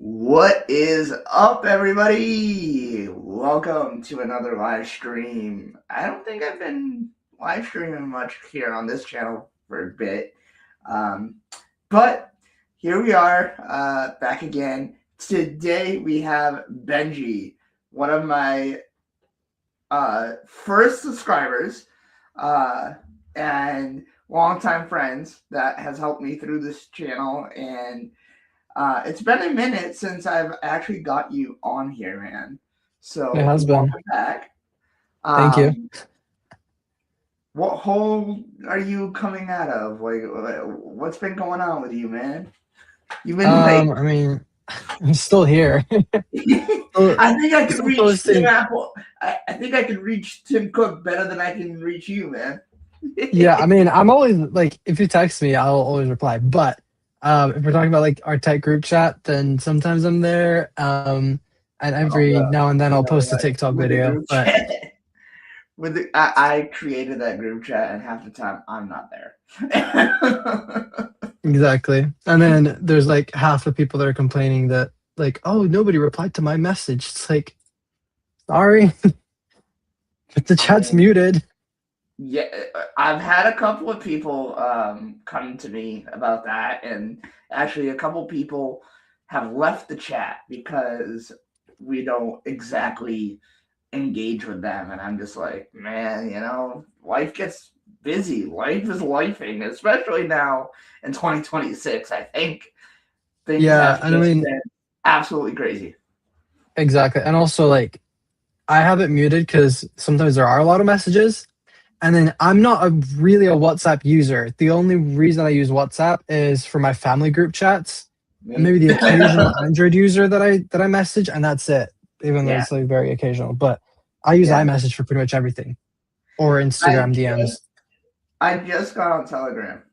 What is up, everybody? Welcome to another live stream. I don't think I've been live streaming much here on this channel for a bit, um, but here we are, back again. Today we have Benjy, one of my first subscribers and longtime friends that has helped me through this channel, and it's been a minute since I've actually got you on here, man. It So has been. welcome back. Thank you. What hole are you coming out of? Like, what's been going on with you, man? You've been like, I mean, I'm still here. Still, I think I can still reach Tim posting. Apple. I think I can reach Tim Cook better than I can reach you, man. Yeah, I mean, I'm always like, if you text me, I'll always reply. But if we're talking about like our tech group chat, then sometimes I'm there. And Oh, every bro. now and then You I'll know post a what? TikTok With the video. group But chat. I created that group chat, and half the time I'm not there. exactly. And then there's like half the people that are complaining that like, oh, nobody replied to my message. It's like, sorry, but the I chat's mean, muted. yeah, I've had a couple of people come to me about that, and actually, a couple of people have left the chat because we don't exactly engage with them, and I'm just like, man, life gets busy. Life is lifing, especially now in 2026. I think things Yeah, have and I just mean, been absolutely crazy. exactly. And also like I have it muted because sometimes there are a lot of messages. And then I'm not really a WhatsApp user. The only reason I use WhatsApp is for my family group chats and Me, maybe the occasional Android user that I message, and that's it. Even though yeah, it's like very occasional, but I use yeah. iMessage for pretty much everything or I Instagram just DMs. I just got on Telegram.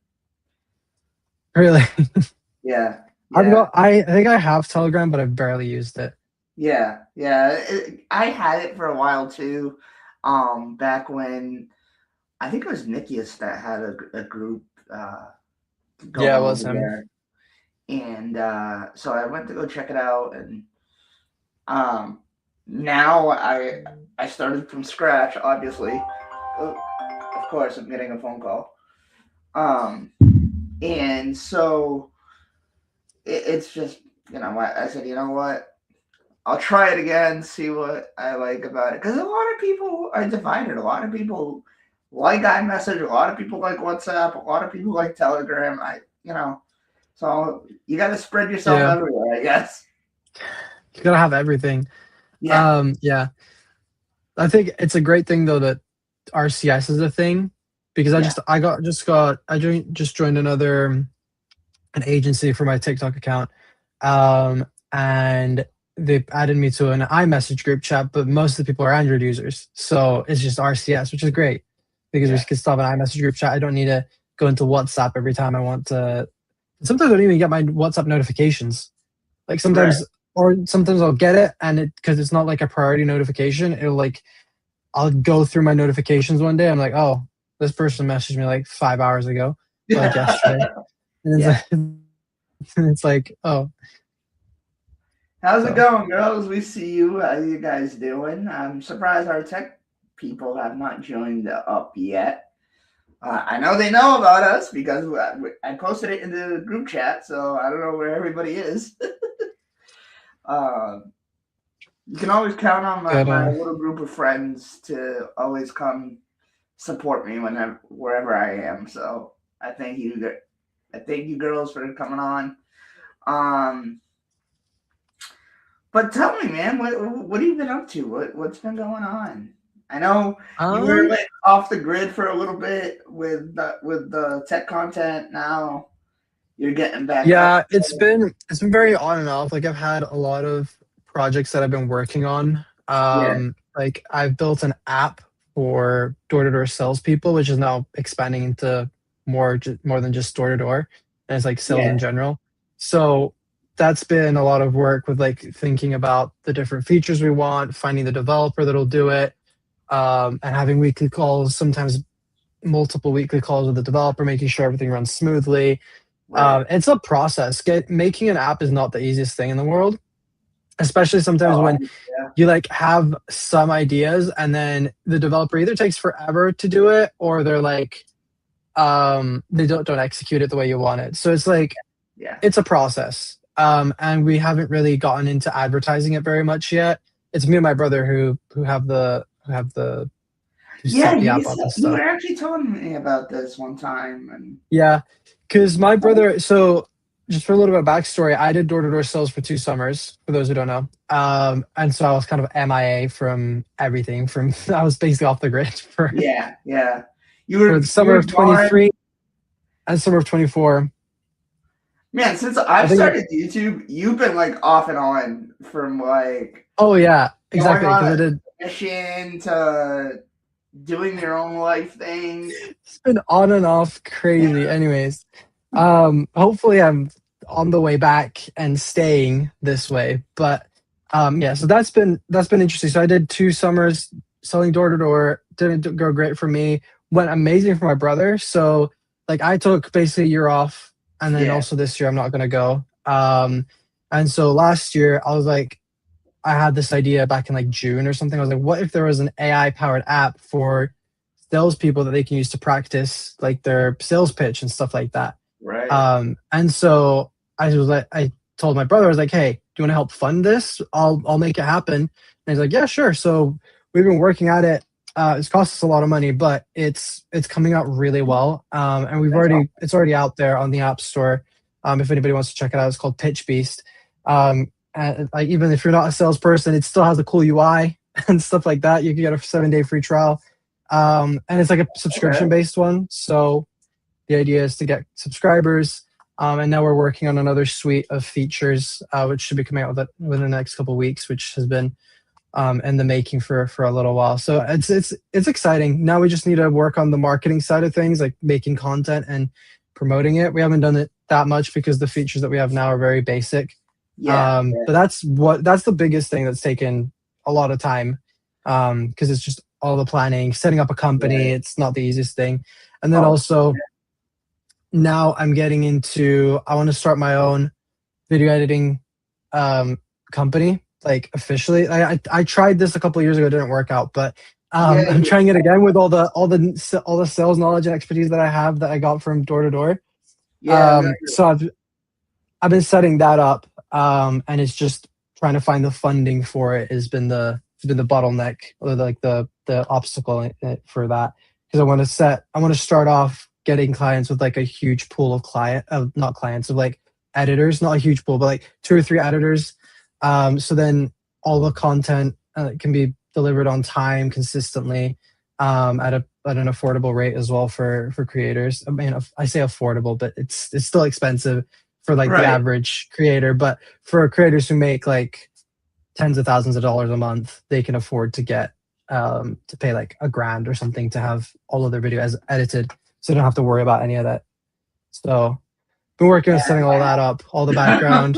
Really, Yeah, I've yeah. got. I think I have Telegram, but I've barely used it. Yeah, yeah. I had it for a while too. Back when I think it was Nikius that had a group Yeah, it going was over him. there, and so I went to go check it out, and um, now I started from scratch. Obviously, oh, of course, I'm getting a phone call. Um, and so it's just I said, you know what, I'll try it again, see what I like about it. Because a lot of people are divided. A lot of people like iMessage. A lot of people like WhatsApp. A lot of people like Telegram. So you got to spread yourself Yeah, everywhere, I guess. you gotta have everything. Yeah, Yeah, I think it's a great thing though that RCS is a thing because yeah, I just joined another an agency for my TikTok account, and they added me to an iMessage group chat, but most of the people are Android users, so it's just RCS, which is great because we yeah, can still have an iMessage group chat. I don't need to go into WhatsApp every time I want to. Sometimes I don't even get my WhatsApp notifications. Like right. sometimes I'll get it, and it because it's not like a priority notification. It'll like I'll go through my notifications one day. I'm like, oh, this person messaged me like 5 hours ago, or like yesterday, and it's Yeah. like it's like, oh, How's it so going, girls? We see you. How you guys doing? I'm surprised our tech people have not joined up yet. I know they know about us because I posted it in the group chat, so I don't know where everybody is. Um, you can always count on but my little group of friends to always come support me wherever I am. So I thank you. I thank you, girls, for coming on. Um, but tell me, man, what have you been up to? What's been going on? I know you were um, like off the grid for a little bit with the tech content. Now you're getting back up. yeah, it's been very on and off. Like I've had a lot of projects that I've been working on. Yeah, Like I've built an app for door-to-door salespeople, which is now expanding into more than just door-to-door, and it's like sales yeah, in general. So that's been a lot of work with like thinking about the different features we want, finding the developer that'll do it, and having weekly calls, sometimes multiple weekly calls with the developer, making sure everything runs smoothly. Right. It's a process. Making an app is not the easiest thing in the world, especially sometimes Oh, when yeah. you like have some ideas and then the developer either takes forever to do it or they're like they don't execute it the way you want it. So it's like Yeah. it's a process. And we haven't really gotten into advertising it very much yet. It's me and my brother who Yeah, set the app up and you stuff. were actually telling me about this one time, and Yeah, because my brother. So just for a little bit of backstory, I did door-to-door sales for 2 summers. For those who don't know, and so I was kind of MIA from everything. From I was basically off the grid yeah, yeah. for the You summer were of gone, 23 and summer of 24. man. Since I I've think. started YouTube, you've been like off and on from like Oh yeah, going exactly. on Because I a did. mission to doing your own life thing. It's been on and off crazy. Anyways, hopefully I'm on the way back and staying this way. But yeah, so that's been interesting. So I did 2 summers selling door to door. Didn't go great for me. Went amazing for my brother. So like I took basically a year off, and then Yeah, also this year I'm not gonna go. And so last year I was like, I had this idea back in like June or something. I was like, what if there was an AI powered app for salespeople that they can use to practice like their sales pitch and stuff like that? right. And so I told my brother, I was like, hey, do you want to help fund this? I'll make it happen. And he's like, yeah, sure. So we've been working at it. It's cost us a lot of money, but it's coming out really well. And That's all. it's already out there on the App Store. If anybody wants to check it out, it's called Pitch Beast. And like even if you're not a salesperson, it still has a cool UI and stuff like that. You can get a 7-day free trial, and it's like a Okay. subscription based one. So the idea is to get subscribers, and now we're working on another suite of features, which should be coming out within the next couple of weeks, which has been in the making for a little while. So it's exciting. Now we just need to work on the marketing side of things, like making content and promoting it. We haven't done it that much because the features that we have now are very basic. Yeah. But that's the biggest thing that's taken a lot of time, because it's just all the planning, setting up a company. Right. It's not the easiest thing, and then Oh, also now I'm getting into. I want to start my own video editing um, company, like officially. I tried this a couple of years ago, it didn't work out, but yeah. I'm trying it again with all the sales knowledge and expertise that I have that I got from door to door. Yeah. No, So I've been setting that up, and it's just trying to find the funding for it has been the bottleneck or like the obstacle for that, because I want to start off getting clients with like a huge pool of not clients of like editors, not a huge pool, but like 2 or 3 editors. So then all the content can be delivered on time consistently, at an affordable rate as well for creators. I mean, I say affordable, but it's still expensive for like the right. average creator, but for creators who make like tens of thousands of dollars a month, they can afford to get to pay like $1,000 or something to have all of their videos edited, so they don't have to worry about any of that. So been working on setting all that up, all the background,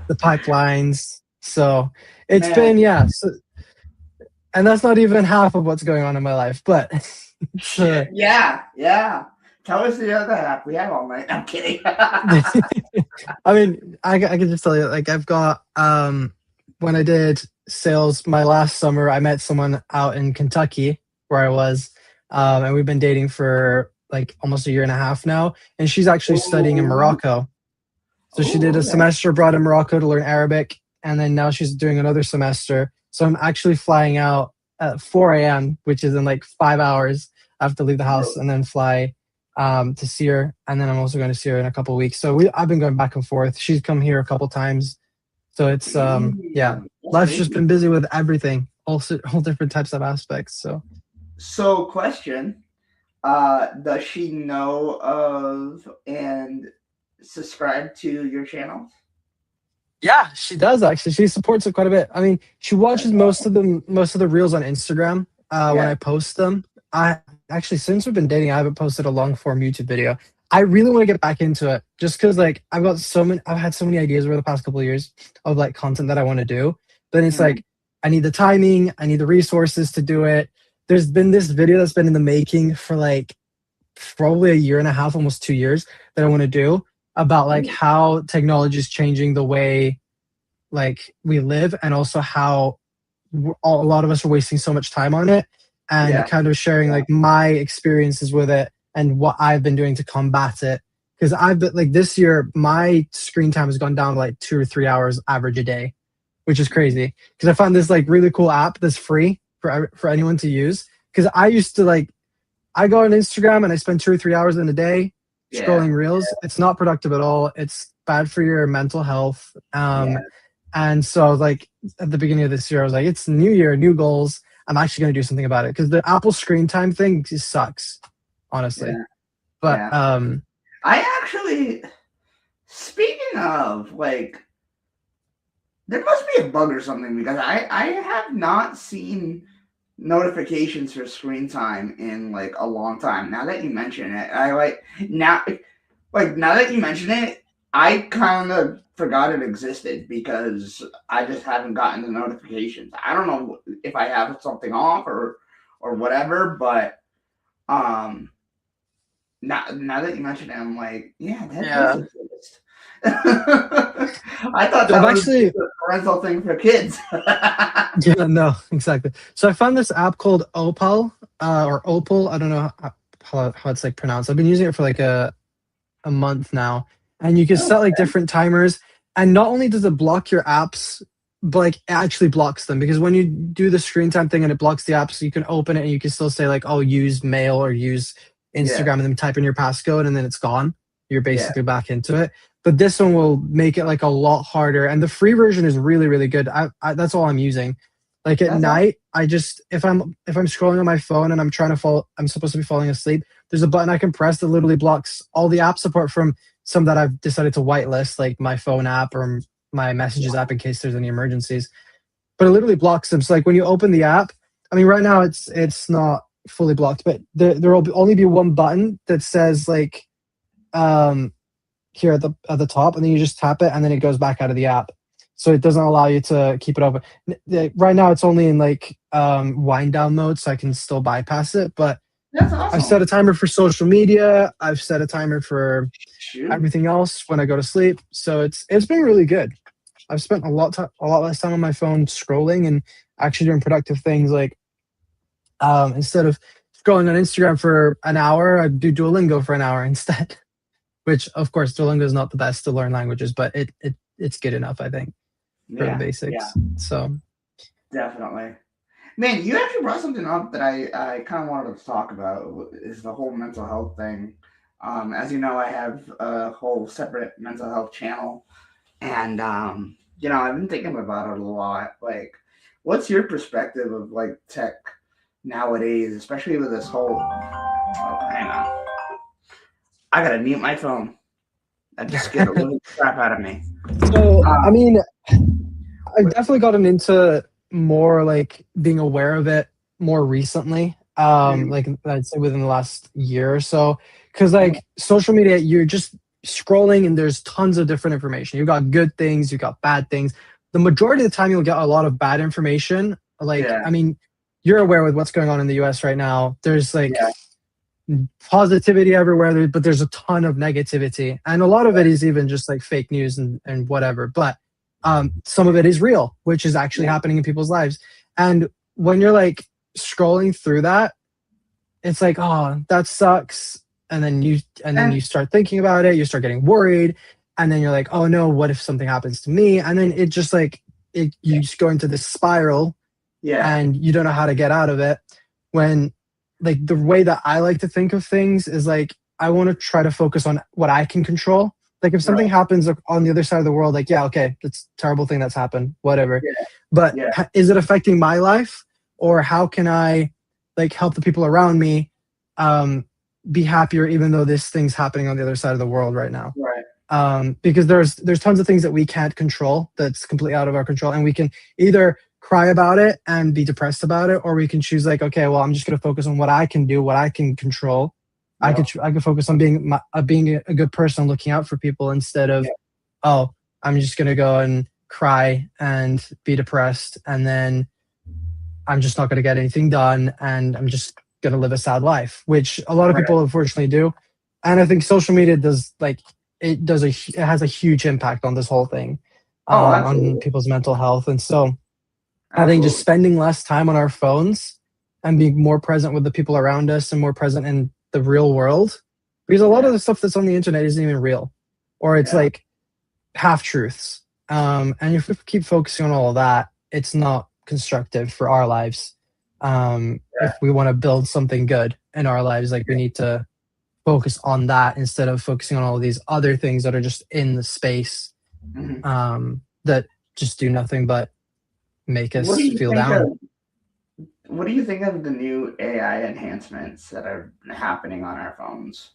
the pipelines. So it's Man. been, yeah. So, and that's not even half of what's going on in my life, but it's, Shit. Yeah. Yeah. Tell us the other half. We have all night. I'm kidding. I mean, I can just tell you, like I've got when I did sales my last summer, I met someone out in Kentucky where I was, and we've been dating for like almost a year and a half now, and she's actually studying in Ooh. Morocco. So she did Ooh, a okay. semester abroad in Morocco to learn Arabic, and then now she's doing another semester. So I'm actually flying out at 4 a.m., which is in like 5 hours. I have to leave the house and then fly to see her, and then I'm also going to see her in a couple of weeks. So I've been going back and forth. She's come here a couple times, so it's yeah, That's life's just crazy. been busy with everything, all different types of aspects. So So, question: does she know of and subscribe to your channel? yeah, she does actually. She supports it quite a bit. I mean, she That's watches awesome. most of the reels on Instagram when Yeah. I post them. I actually, since we've been dating, I haven't posted a long form YouTube video. I really want to get back into it, just because like I've had so many ideas over the past couple of years of like content that I want to do. But it's Mhm. like I need the timing, I need the resources to do it. There's been this video that's been in the making for like probably a year and a half, almost 2 years, that I want to do. about like how technology is changing the way like we live, and also how a lot of us are wasting so much time on it, and Yeah. kind of sharing like my experiences with it and what I've been doing to combat it. Because I've been like this year, my screen time has gone down to like 2 or 3 hours average a day, which is crazy. Because I found this like really cool app that's free for anyone to use. Because I used to like I go on Instagram and I spend 2 or 3 hours in a day Yeah. scrolling reels. It's not productive at all. It's bad for your mental health. Yeah. And so like at the beginning of this year, I was like, it's new year, new goals. I'm actually going to do something about it because the Apple screen time thing just sucks, honestly. Yeah. But Yeah. I actually, speaking of, like, there must be a bug or something because I have not seen notifications for screen time in like a long time. Now that you mention it, I now that you mention it, I kind of forgot it existed because I just haven't gotten the notifications. I don't know if I have something off or whatever, but um now that you mention it, I'm like, yeah, that does yeah, exist. I thought so I've that was actually, just a parental thing for kids. yeah, no, exactly. So I found this app called Opal or Opal. I don't know how it's like pronounced. I've been using it for like a month now, and you can Oh, set like different timers. And not only does it block your apps, but like it actually blocks them, because when you do the screen time thing and it blocks the apps, you can open it and you can still say like, oh, use mail or use yeah, Instagram, and then type in your passcode and then it's gone. You're yeah, basically back into it. But this one will make it like a lot harder, and the free version is really really good. That's all I'm using. Like at that's awesome. night, I just if I'm scrolling on my phone and I'm trying to fall, I'm supposed to be falling asleep. There's a button I can press that literally blocks all the apps apart from some that I've decided to whitelist, like my phone app or my messages app in case there's any emergencies. But it literally blocks them. So like when you open the app, I mean, right now it's not fully blocked, but there will only be one button that says like um here at the top, and then you just tap it, and then it goes back out of the app. So it doesn't allow you to keep it open. Right now, it's only in like wind down mode, so I can still bypass it. But That's I've set awesome. a timer for social media. I've set a timer for Shoot. everything else when I go to sleep. So it's been really good. I've spent a lot less time on my phone scrolling and actually doing productive things. Like instead of scrolling on Instagram for an hour, I do Duolingo for an hour instead. Which of course Duolingo is not the best to learn languages, but it's good enough, I think, for the Yeah, yeah, basics. So definitely. Man, you actually brought something up that I kind of wanted to talk about is the whole mental health thing. As you know, I have a whole separate mental health channel, and I've been thinking about it a lot. Like, what's your perspective of like tech nowadays, especially with this whole? Oh, hang on, I gotta mute my phone. That just scared the living crap out of me. so I Um, mean, I've definitely gotten into more like being aware of it more recently. Like I'd say within the last year or so, because like social media, you're just scrolling and there's tons of different information. You've got good things, you've got bad things. The majority of the time, you'll get a lot of bad information. Like, yeah, I mean, you're aware with what's going on in the U.S. right now. There's like yeah, positivity everywhere, but there's a ton of negativity, and a lot of it is even just like fake news and whatever. But some of it is real, which is actually yeah, happening in people's lives. And when you're like scrolling through that, it's like, oh, that sucks. And then you and start thinking about it. You start getting worried, and then you're like, oh no, what if something happens to me? And then it just like you just go into this spiral, yeah, and you don't know how to get out of it. When like the way that I like to think of things is like I want to try to focus on what I can control. Like if something right, happens on the other side of the world, like yeah, okay, that's a terrible thing that's happened, whatever. yeah, But yeah, is it affecting my life, or how can I like help the people around me um, be happier, even though this thing's happening on the other side of the world right now? right, Because there's tons of things that we can't control that's completely out of our control, and we can either cry about it and be depressed about it, or we can choose like, okay, well, I'm just going to focus on what I can do, what I can control. yep, I could focus on being a good person, looking out for people, instead of, yeah, oh, I'm just going to go and cry and be depressed, and then I'm just not going to get anything done, and I'm just going to live a sad life, which a lot of right, people unfortunately do. And I think social media does like it has a huge impact on this whole thing, Oh, on absolutely. people's mental health. And so I think just Absolutely. spending less time on our phones and being more present with the people around us and more present in the real world, because a lot of Yeah. the stuff that's on the internet isn't even real, or it's Yeah. like half truths. And if we keep focusing on all of that, it's not constructive for our lives. Yeah. If we want to build something good in our lives, like we need to focus on that instead of focusing on all of these other things that are just in the space, Mhm. that just do nothing but make What do us you feel think down. of what do you think of the new AI enhancements that are happening on our phones?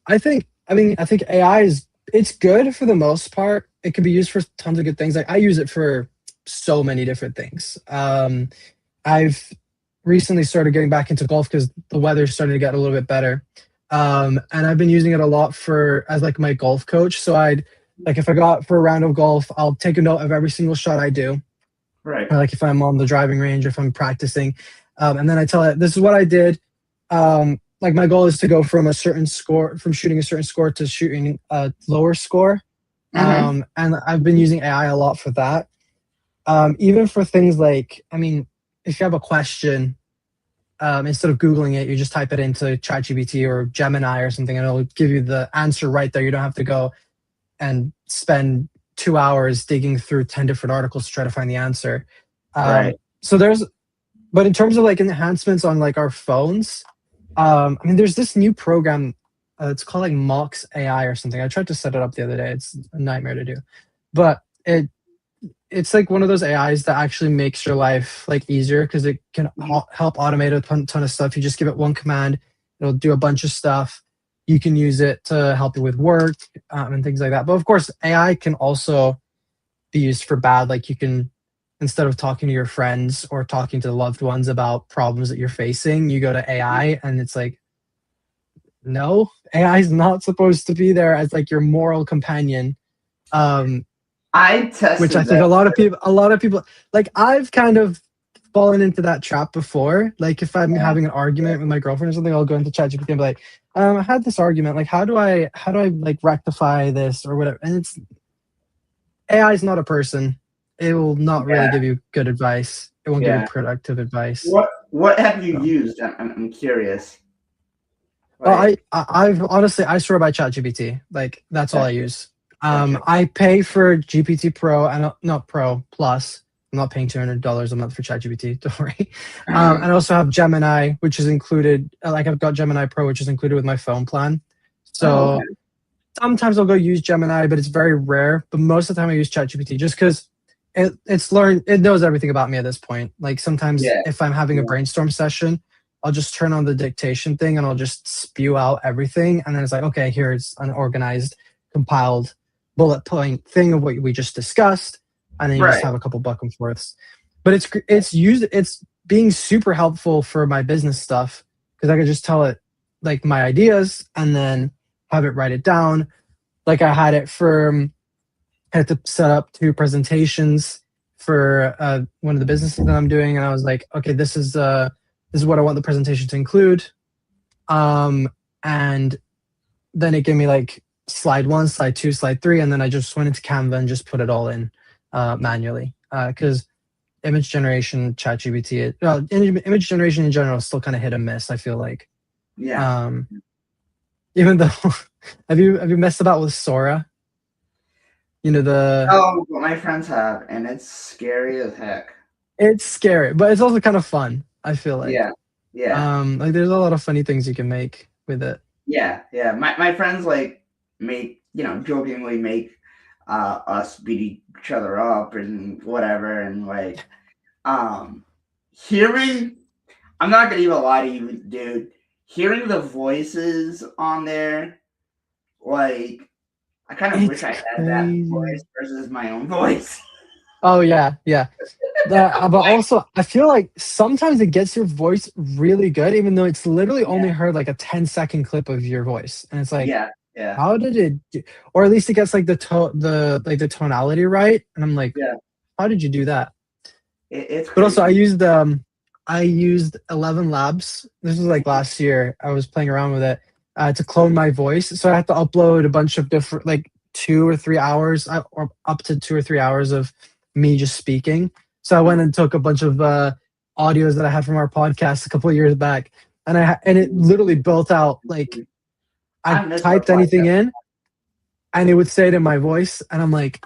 I think AI is it's good for the most part. It can be used for tons of good things. Like I use it for so many different things. I've recently started getting back into golf because the weather's starting to get a little bit better. And I've been using it a lot for as like my golf coach. So I'd like if I go out for a round of golf, I'll take a note of every single shot I do. Right. Or like if I'm on the driving range, if I'm practicing, and then I tell it this is what I did. Like my goal is to go from a certain score, from shooting a certain score to shooting a lower score. Hmm. And I've been using AI a lot for that. Even for things like, I mean, if you have a question, instead of Googling it, you just type it into ChatGPT or Gemini or something, and it'll give you the answer right there. You don't have to go and spend 2 hours digging through 10 different articles to try to find the answer. Right. So there's, but in terms of like enhancements on like our phones, I mean, there's this new program. It's called like Mox AI or something. I tried to set it up the other day. It's a nightmare to do, but it's like one of those AIs that actually makes your life like easier because it can Mhm. help automate a ton of stuff. You just give it one command, it'll do a bunch of stuff. You can use it to help you with work, and things like that. But of course, AI can also be used for bad. Like you can, instead of talking to your friends or talking to loved ones about problems that you're facing, you go to AI and it's like, no, AI is not supposed to be there as like your moral companion. Um, I which I tested think that. a lot of people, like I've kind of fallen into that trap before. Like if I'm Yeah. having an argument with my girlfriend or something, I'll go into ChatGPT and be like, I had this argument. Like, how do I like rectify this or whatever? And it's AI is not a person. It will not really Yeah. give you good advice. It won't give you Yeah. productive advice. What have you So, used? I'm curious. well, Like, I've honestly I swear by ChatGPT. Like that's all I gotcha. use. Gotcha. I pay for GPT Pro and not Pro Plus. I'm not paying $200 a month for ChatGPT. Don't worry. And I also have Gemini, which is included. Like I've got Gemini Pro, which is included with my phone plan. Oh, So okay. sometimes I'll go use Gemini, but it's very rare. But most of the time I use ChatGPT just because it knows everything about me at this point. Like sometimes Yeah. if I'm having a Yeah. brainstorm session, I'll just turn on the dictation thing and I'll just spew out everything. And then it's like, okay, here's an organized, compiled bullet point thing of what we just discussed. And then you just Right. have a couple back and forths. But it's being super helpful for my business stuff because I could just tell it like my ideas and then have it write it down. Like I had it for I had to set up two presentations for one of the businesses that I'm doing, and I was like, okay, this is what I want the presentation to include. And then it gave me like slide one, slide two, slide three, and then I just went into Canva and just put it all in manually because image generation, ChatGPT, image generation in general is still kind of hit and miss. I feel like, Yeah. um, even though have you messed about with Sora? You know the Oh, what my friends have, and it's scary as heck. It's scary, but it's also kind of fun. I feel Yeah. Yeah. like there's a lot of funny things you can make with it. Yeah. Yeah. My friends like make, jokingly make us beat each other up and whatever, and like um hearing I'm not gonna even lie to you, dude. Hearing the voices on there, like I kind of wish It's I had that crazy. voice versus my own voice. Oh yeah, yeah. But Like, also, I feel like sometimes it gets your voice really good, even though it's literally yeah, only heard like a 10-second clip of your voice, and it's like, yeah, yeah, how did it? Or at least it gets like the tonality right, and I'm like, yeah. how did you do that? It's But also, crazy. I used 11 Labs. This was like last year. I was playing around with it. to clone my voice. So I have to upload a bunch of different, like 2 or 3 hours, or up to 2 or 3 hours of me just speaking. So I went and took a bunch of audios that I had from our podcast a couple of years back, and it literally built out like I I miss our typed anything podcast. in, and it would say it in my voice, and I'm like,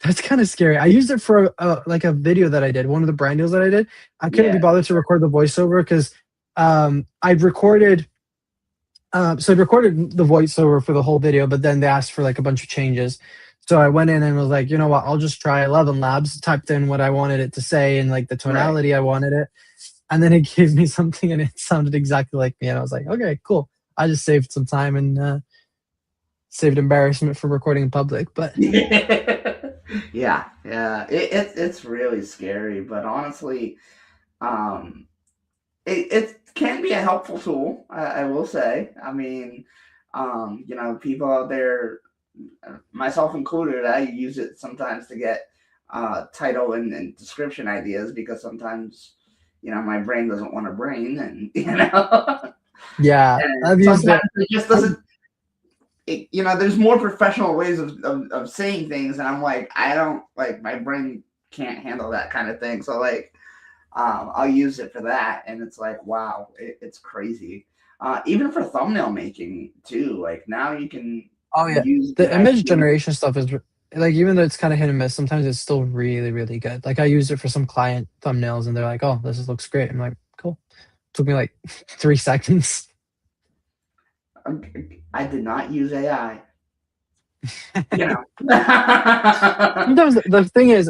that's kind of scary. I used it for like a video that I did, one of the brand deals that I did. I couldn't be Yeah, bothered to record the voiceover because I'd recorded. So I recorded the voiceover for the whole video, but then they asked for like a bunch of changes. So I went in and was like, you know what, I'll just try 11 labs, typed in what I wanted it to say and like the right. tonality I wanted it. And then it gave me something and it sounded exactly like me. And I was like, okay, cool. I just saved some time and saved embarrassment from recording in public. But Yeah, yeah. It's really scary, but honestly, um, it can be a helpful tool. I will say. I mean, people out there, myself included, I use it sometimes to get title and description ideas because sometimes, my brain doesn't want to brain, and yeah, and I've used sometimes it. it just I, doesn't. There's more professional ways of saying things, and I'm like, I don't like my brain can't handle that kind of thing. So like, I'll use it for that, and it's like, wow, it's crazy. Even for thumbnail making too. Like now you can oh yeah, use the good image ideas. generation stuff is like, even though it's kind of hit and miss, sometimes it's still really, really good. Like I used it for some client thumbnails and they're like, oh, looks great. I'm like, cool. Took me like 3 seconds. I did not use AI. You know. Sometimes the thing is,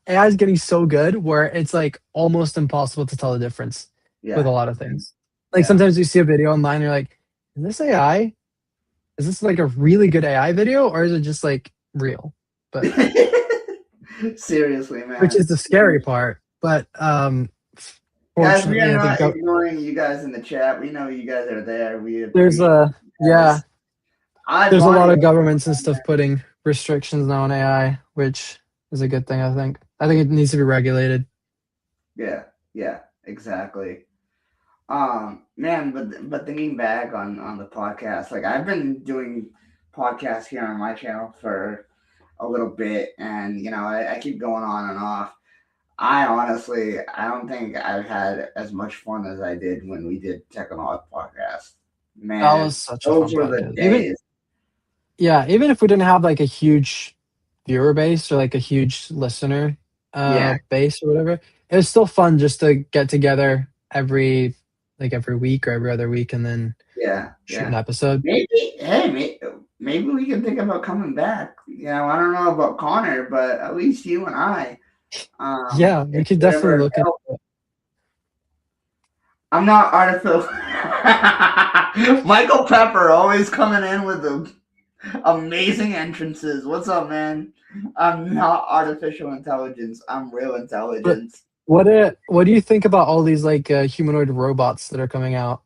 AI is getting so good where it's like almost impossible to tell the difference with a Yeah, lot of things. Like yeah. sometimes you see a video online, you're like, is this AI? Is this like a really good AI video or is it just like real? But Seriously, which man. is the scary part. But Guys, we are fortunately, I think not ignoring you guys in the chat. We know you guys are there. We there's appreciate a you yeah, guys. I've there's a lot wanted of governments and stuff putting restrictions now on AI, which is a good thing. I think it needs to be regulated. Yeah, yeah, exactly. Man, but thinking back on the podcast, like I've been doing podcasts here on my channel for a little bit, and I keep going on and off. I don't think I've had as much fun as I did when we did Technolog podcast. That Man, was such a those fun were the podcast. days. Even if we didn't have like a huge viewer base or like a huge listener Yeah, base or whatever, it was still fun just to get together every week or every other week and then yeah, shoot an yeah. episode. Maybe we can think about coming back. I don't know about Connor, but at least you and I. Yeah, we If could we definitely ever look at I'm not artificial. Michael Pepper always coming in with the amazing entrances. What's up, man? I'm not artificial intelligence. I'm real but intelligence. what do you think about all these like humanoid robots that are coming out?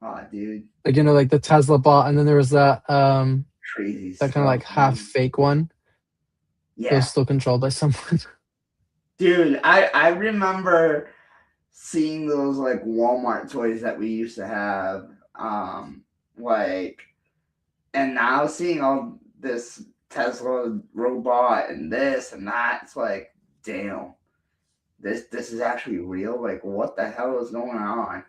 Oh, dude, Like like the Tesla bot and then there was crazy that kind of stuff, like half man. fake one that was Yeah, still controlled by someone. dude, I remember seeing those like Walmart toys that we used to have, like, and now seeing all this Tesla robot and this and that, it's like, damn, this is actually real. Like, what the hell is going on?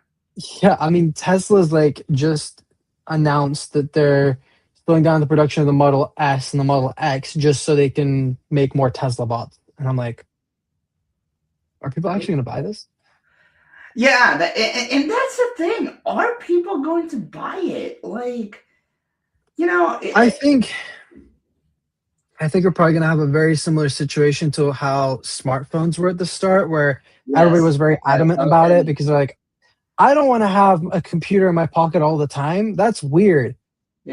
Yeah, I mean, Tesla's like just announced that they're slowing down the production of the Model S and the Model X just so they can make more Tesla bots. And I'm like, are people actually going to buy this? Yeah, and that's the thing. Are people going to buy it? Like, you know, it, I it, think I think we're probably going to have a very similar situation to how smartphones were at the start, where everybody yes, was very yes, adamant about it because they're like, I don't want to have a computer in my pocket all the time. That's weird.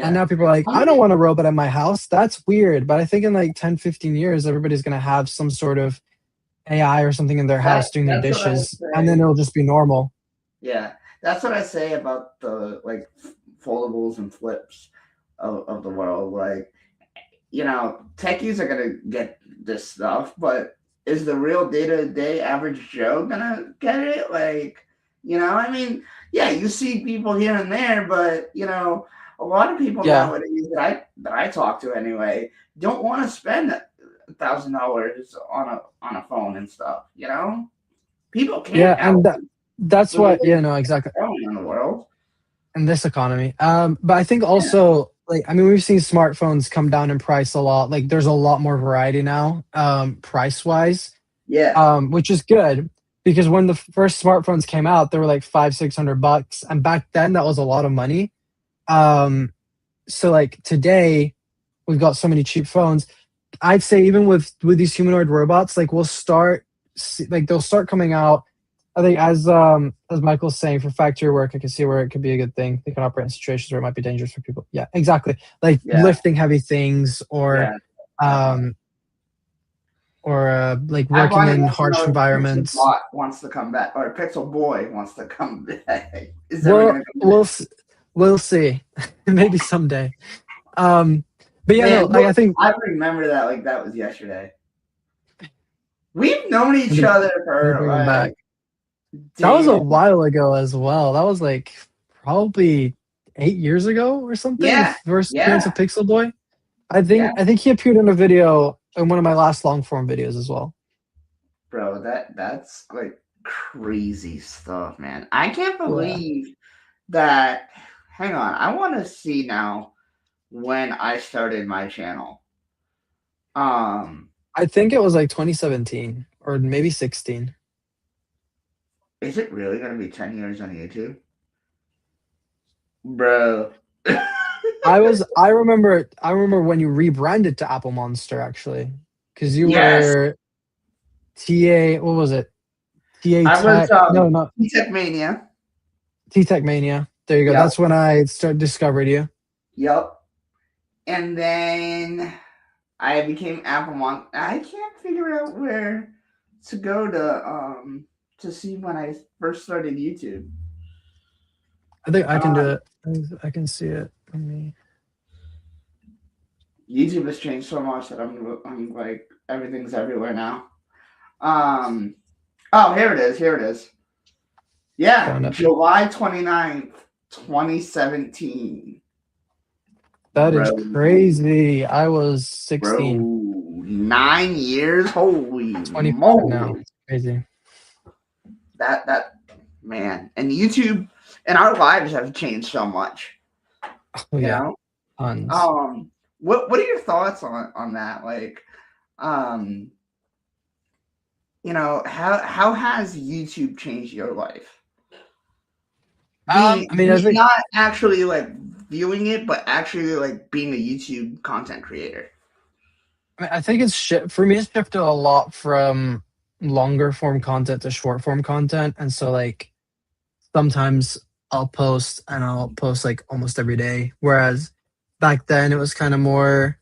And yeah. now people are like, I I don't mean, want a robot in my house. That's weird. But I think in like 10, 15 years, everybody's going to have some sort of AI or something in their house doing their that's what I dishes, and then say. it'll just be normal. Yeah, that's what I say about the like foldables and flips of the world. Like, techies are gonna get this stuff, but is the real day to day average Joe gonna get it? Like, You know, I mean, yeah, you see people here and there, but you know, a lot of people Yeah, nowadays that I talk to anyway don't want to spend $1,000 on a phone and stuff. You know, people can't yeah, help that's with the what, way yeah, no, exactly. going in the world. In this economy. But I think Yeah, also, like, I mean, we've seen smartphones come down in price a lot. Like, there's a lot more variety now, price wise, yeah, which is good because when the first smartphones came out, they were like 500-600 bucks, and back then that was a lot of money. Um, so like today, we've got so many cheap phones. I'd say even with these humanoid robots, like like they'll start coming out. I think as Michael's saying, for factory work, I can see where it could be a good thing. They can operate in situations where it might be dangerous for people. Yeah, exactly. Like yeah, lifting heavy things yeah, definitely. um like I working finally in want to harsh know if Pixel environments. Bot wants to come back or Pixel Boy wants to come back. Is ever Well, gonna come back? we'll see. Maybe someday. Um, but yeah, no, Man, like look, I think I remember that like that was yesterday. We've known each they other they for bring them back. like That was a damn. while ago as well. That was like probably 8 years ago or something. The Yeah, first appearance of yeah, Pixel Boy. yeah, I think he appeared in a video in one of my last long form videos as well. bro. That's like crazy stuff, man. I can't Yeah. believe that. Hang on, I want to see now when I started my channel. Um, I think it was like 2017 or maybe 16. is it really gonna be 10 years on YouTube, bro? I remember when you rebranded to Apple Monster actually. Cause you Yes, were TA, what was it? TA I was Tech. No, not Tech Mania. T Tech Mania. There you go. Yep, That's when I started discovered you. yep. And then I became Apple Mon. I can't figure out where to go to see when I first started YouTube. I think I can do Um, it. I can see it. Let me. YouTube has changed so much that I'm like everything's everywhere now. Um, oh, here it is. Here it is. Yeah, Found it. July 29th, 2017. That is Bro, crazy. I was bro, 16, 9 years. Holy 25 moly! now. It's crazy. That man, and YouTube and our lives have changed so much. Oh You yeah, know, tons. what are your thoughts on that? Like, um, you know, how has YouTube changed your life? I mean, I Being think not actually like viewing it, but actually like being a YouTube content creator. I think it's for me. It's shifted a lot from longer form content to short form content, and so like sometimes I'll post like almost every day, whereas back then it was kind of more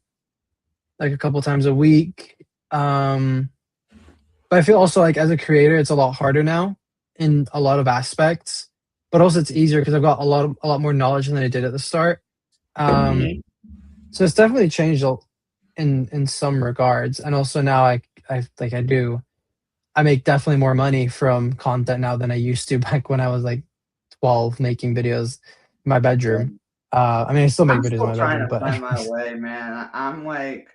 like a couple times a week. Um, but I feel also like as a creator, it's a lot harder now in a lot of aspects. But also it's easier because I've got a lot more knowledge than I did at the start. Um, Mhm. so it's definitely changed in some regards. And also now I make definitely more money from content now than I used to back when I was like 12 making videos in my bedroom. I mean, I still make I'm videos in still my trying bedroom, to but find my anyways. way, man. I'm like,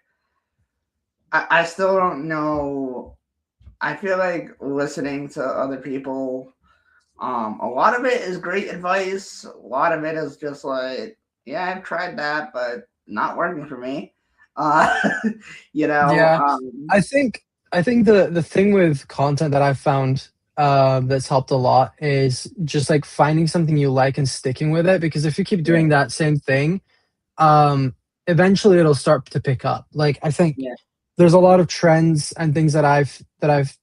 I still don't know. I feel like listening to other people. A lot of it is great advice. A lot of it is just like, yeah, I've tried that, but not working for me. Uh, you know, Yeah, I think I think the thing with content that I've found that's helped a lot is just like finding something you like and sticking with it. Because if you keep yeah, doing that same thing, um, eventually it'll start to pick up. Like I think yeah, there's a lot of trends and things that I've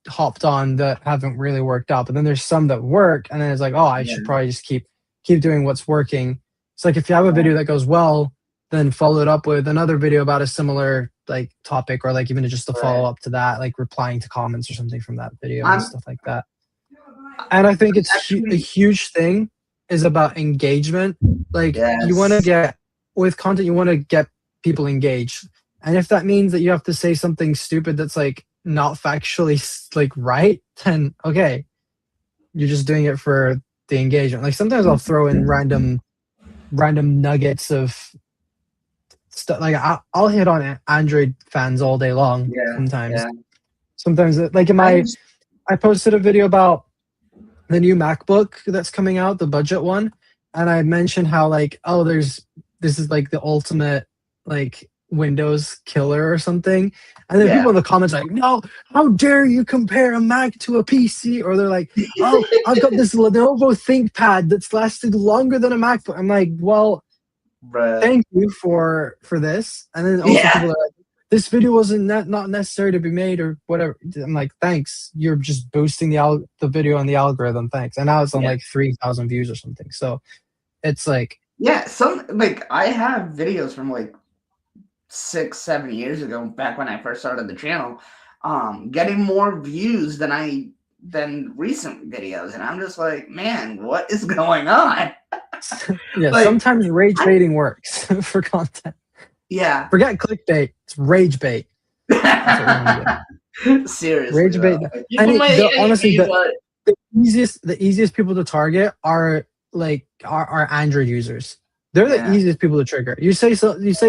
hopped on that haven't really worked out, but then there's some that work, and then it's like, oh, I yeah, should probably just keep doing what's working. It's like if you have a yeah, video that goes well, then follow it up with another video about a similar like topic, or like even just a right. follow up to that, like replying to comments or something from that video and I'm stuff like that. And I think a actually, huge thing is about engagement. Like you want to yes. get with content, you want to get people engaged, and if that means that you have to say something stupid that's like not factually like right, then okay, you're just doing it for the engagement. Like sometimes I'll throw in random nuggets of stuff. Like I'll hit on Android fans all day long. Yeah, Sometimes, yeah. sometimes like in I my used, I posted a video about the new MacBook that's coming out, the budget one, and I mentioned how like, oh, this is like the ultimate like Windows killer or something. And then yeah. people in the comments are like, no, how dare you compare a Mac to a PC? Or they're like, oh, I've got this Lenovo ThinkPad that's lasted longer than a MacBook. I'm like, well, Bruh. thank you for this. And then also Yeah, people are like, this video wasn't not necessary to be made or whatever. I'm like, thanks. You're just boosting the video on the algorithm. Thanks. And now it's on yeah. like 3,000 views or something. So it's like, Yeah, some like I have videos from like 6, 7 years ago, back when I first started the channel, getting more views than recent videos, and I'm just like, man, what is going on? yeah, Like, sometimes rage I, baiting works for content. yeah, Forget clickbait. It's rage bait. That's what we want to do. seriously Rage though, bait. like, And people may hate honestly, me, but the easiest people to target are like are Android users. They're the yeah, easiest people to trigger. You say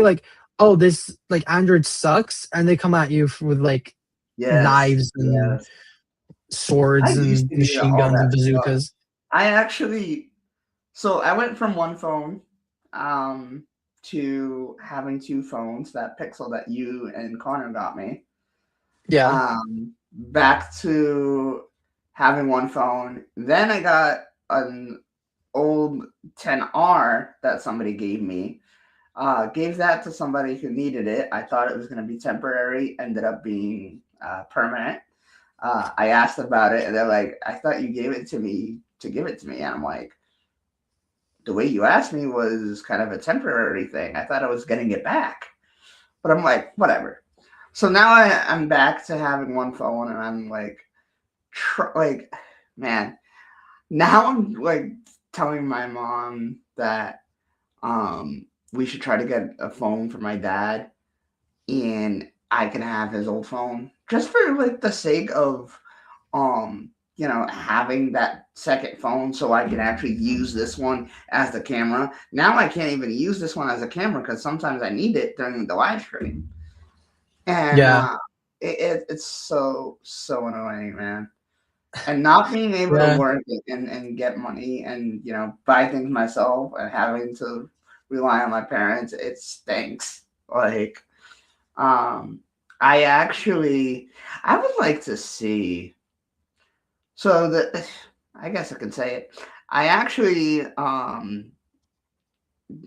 like, oh, this like Android sucks, and they come at you with like yes, knives and yes. I swords used and to do machine all guns and that stuff. bazookas. I actually, so I went from one phone, to having two phones, that Pixel that you and Connor got me, Yeah, back to having one phone. Then I got an old 10R that somebody gave me. Gave that to somebody who needed it. I thought it was going to be temporary, ended up being permanent. I asked about it, and they're like, "I thought you gave it to me to give it to me." And I'm like, "The way you asked me was kind of a temporary thing. I thought I was getting it back." But I'm like, whatever. So now I'm back to having one phone, and I'm like, like, man, now I'm like telling my mom that we should try to get a phone for my dad, and I can have his old phone just for like the sake of having that second phone so I can actually use this one as the camera. Now I can't even use this one as a camera because sometimes I need it during the live stream. And yeah, it's so annoying, man. And not being able to yeah. work and get money and buy things myself and having to rely on my parents, it stinks. Like, um, I would like to see. So that I guess I can say it. I actually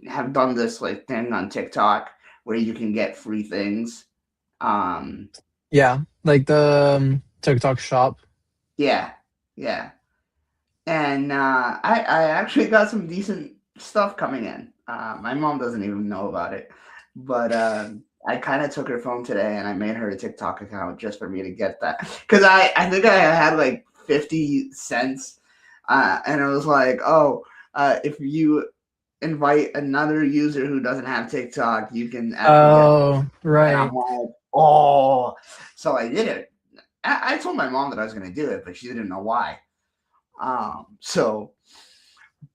have done this like thing on TikTok where you can get free things. Um, Yeah, like the TikTok shop. yeah, yeah. And I actually got some decent stuff coming in. My mom doesn't even know about it, but I kind of took her phone today and I made her a TikTok account just for me to get that because I think I had like 50 cents, and it was like, oh, if you invite another user who doesn't have TikTok, you can actually get. Oh, And I'm right. like, oh, so I did it. I told my mom that I was going to do it, but she didn't know why. So,